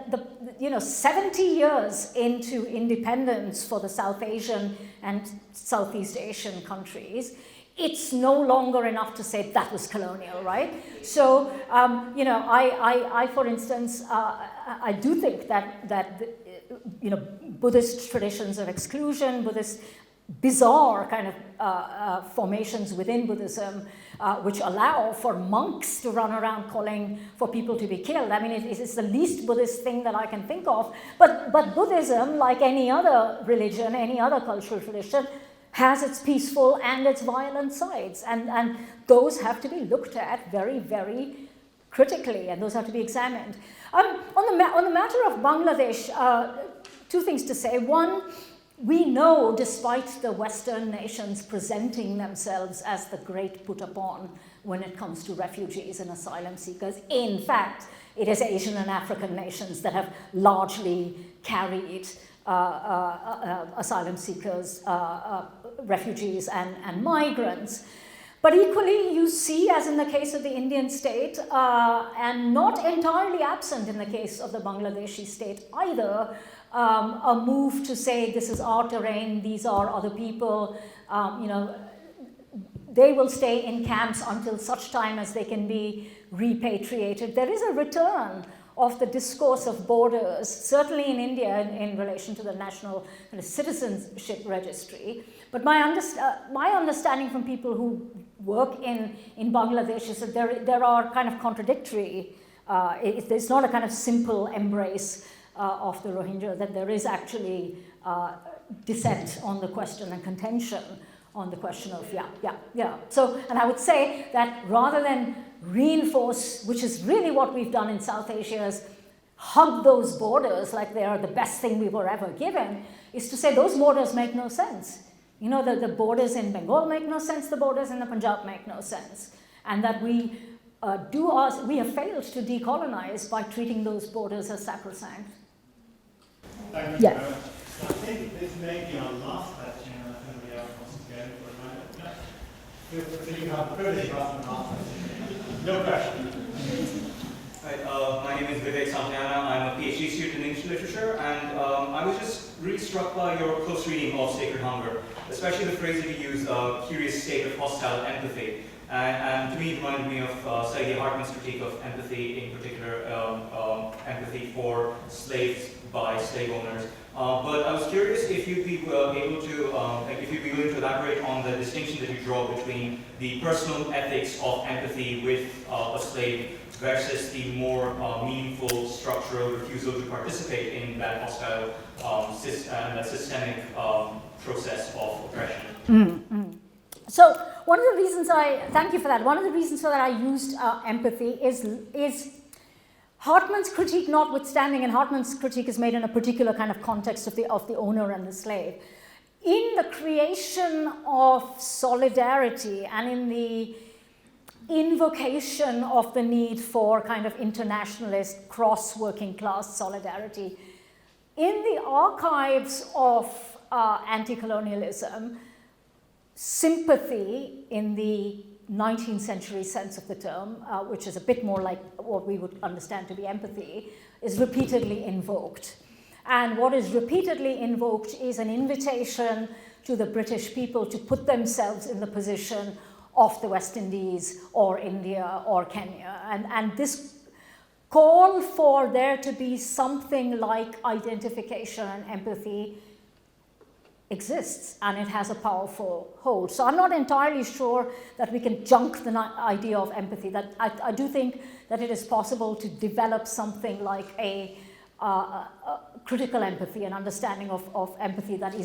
the 70 years into independence for the South Asian and Southeast Asian countries, it's no longer enough to say that was colonial, right? So, I for instance, I do think that Buddhist traditions of exclusion, Buddhist bizarre kind of formations within Buddhism, which allow for monks to run around calling for people to be killed. I mean, it's the least Buddhist thing that I can think of. But Buddhism, like any other religion, any other cultural tradition, has its peaceful and its violent sides. And those have to be looked at very, very critically, and those have to be examined. On the matter of Bangladesh, two things to say. One, we know, despite the Western nations presenting themselves as the great put upon when it comes to refugees and asylum seekers, in fact, it is Asian and African nations that have largely carried asylum seekers, refugees, and migrants. But equally, you see, as in the case of the Indian state, and not entirely absent in the case of the Bangladeshi state either, a move to say this is our terrain, these are other people, they will stay in camps until such time as they can be repatriated. There is a return of the discourse of borders, certainly in India in relation to the National Citizenship Registry. But my understanding from people who work in Bangladesh is that there are kind of contradictory, it's not a kind of simple embrace of the Rohingya, that there is actually dissent on the question and contention on the question of, So, and I would say that rather than reinforce, which is really what we've done in South Asia, is hug those borders like they are the best thing we were ever given, is to say those borders make no sense. The borders in Bengal make no sense, the borders in the Punjab make no sense. And that we have failed to decolonize by treating those borders as sacrosanct. Thank you. Yeah. I think this may be our last question, unless anybody else wants to go for a moment. So you have the privilege of asking the last question. No question. Hi, my name is Vivek Santayana. I'm a PhD student in English literature, and I was just really struck by your close reading of Sacred Hunger, especially the phrase that you use, curious state of hostile empathy. And to me, it reminded me of Saidiya Hartman's critique of empathy, in particular empathy for slaves by slave owners. But I was curious if you'd be able to, if you'd be willing to elaborate on the distinction that you draw between the personal ethics of empathy with a slave versus the more meaningful structural refusal to participate in that hostile, that systemic process of oppression. So one of the reasons thank you for that. One of the reasons for that I used empathy is Hartman's critique notwithstanding, and Hartman's critique is made in a particular kind of context of the owner and the slave. In the creation of solidarity and in the invocation of the need for kind of internationalist cross-working class solidarity, in the archives of anti-colonialism, sympathy in the 19th century sense of the term, which is a bit more like what we would understand to be empathy, is repeatedly invoked. And what is repeatedly invoked is an invitation to the British people to put themselves in the position of the West Indies or India or Kenya. And this call for there to be something like identification and empathy exists, and it has a powerful hold. So I'm not entirely sure that we can junk the idea of empathy. That I do think that it is possible to develop something like a critical empathy, an understanding of empathy that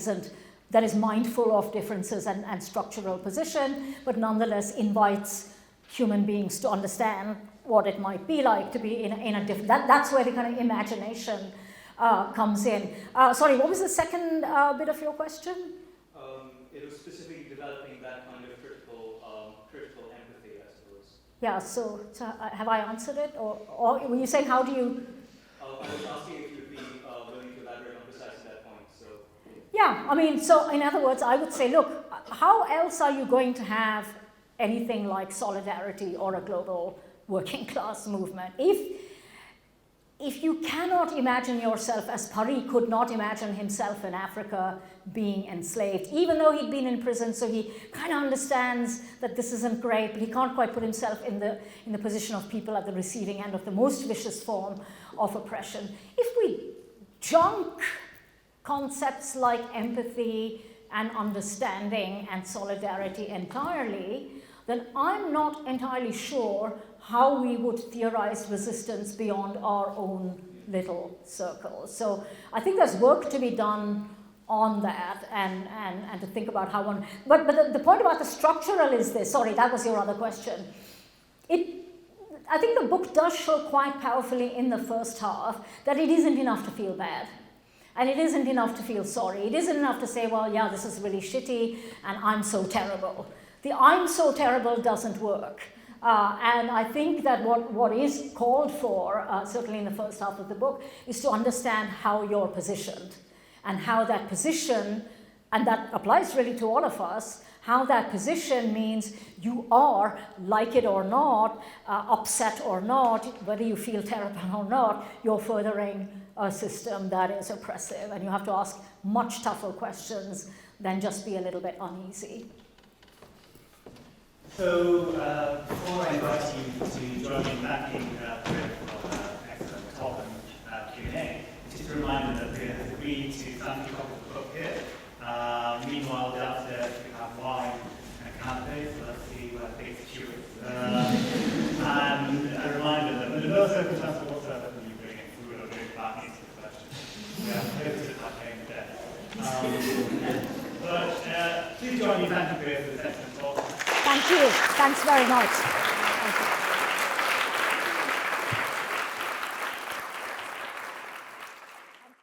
is mindful of differences and structural position, but nonetheless invites human beings to understand what it might be like to be in a different. That's where the kind of imagination comes in. Sorry, what was the second bit of your question? It was specifically developing that kind of critical empathy, I suppose. Yeah, so have I answered it? Or were you saying how do you... I was asking if you'd be willing to elaborate on precisely that point. So. Yeah, I mean, so in other words, I would say, look, how else are you going to have anything like solidarity or a global working class movement? If you cannot imagine yourself, as Pari could not imagine himself in Africa being enslaved, even though he'd been in prison, so he kind of understands that this isn't great, but he can't quite put himself in the position of people at the receiving end of the most vicious form of oppression. If we junk concepts like empathy and understanding and solidarity entirely, then I'm not entirely sure how we would theorize resistance beyond our own little circle. So I think there's work to be done on that and to think about how one... But the point about the structural is this. Sorry, that was your other question. I think the book does show quite powerfully in the first half that it isn't enough to feel bad. And it isn't enough to feel sorry. It isn't enough to say, well, yeah, this is really shitty and I'm so terrible. The I'm so terrible doesn't work. And I think that what is called for, certainly in the first half of the book, is to understand how you're positioned and how that position, and that applies really to all of us, how that position means you are, like it or not, upset or not, whether you feel terrible or not, you're furthering a system that is oppressive. And you have to ask much tougher questions than just be a little bit uneasy. So, before I invite you to join me in thanking Priya for an excellent talk and Q&A, just a reminder that Priya has agreed to thank you for the book here. Meanwhile, downstairs we have wine and canapes, so let's see where things are chewing. And a reminder that under no circumstances whatsoever can you bring in food or drink back into the question. We have limited that game there. But please join me in thanking Priya for this excellent talk. Thank you. Thanks very much. Thank you.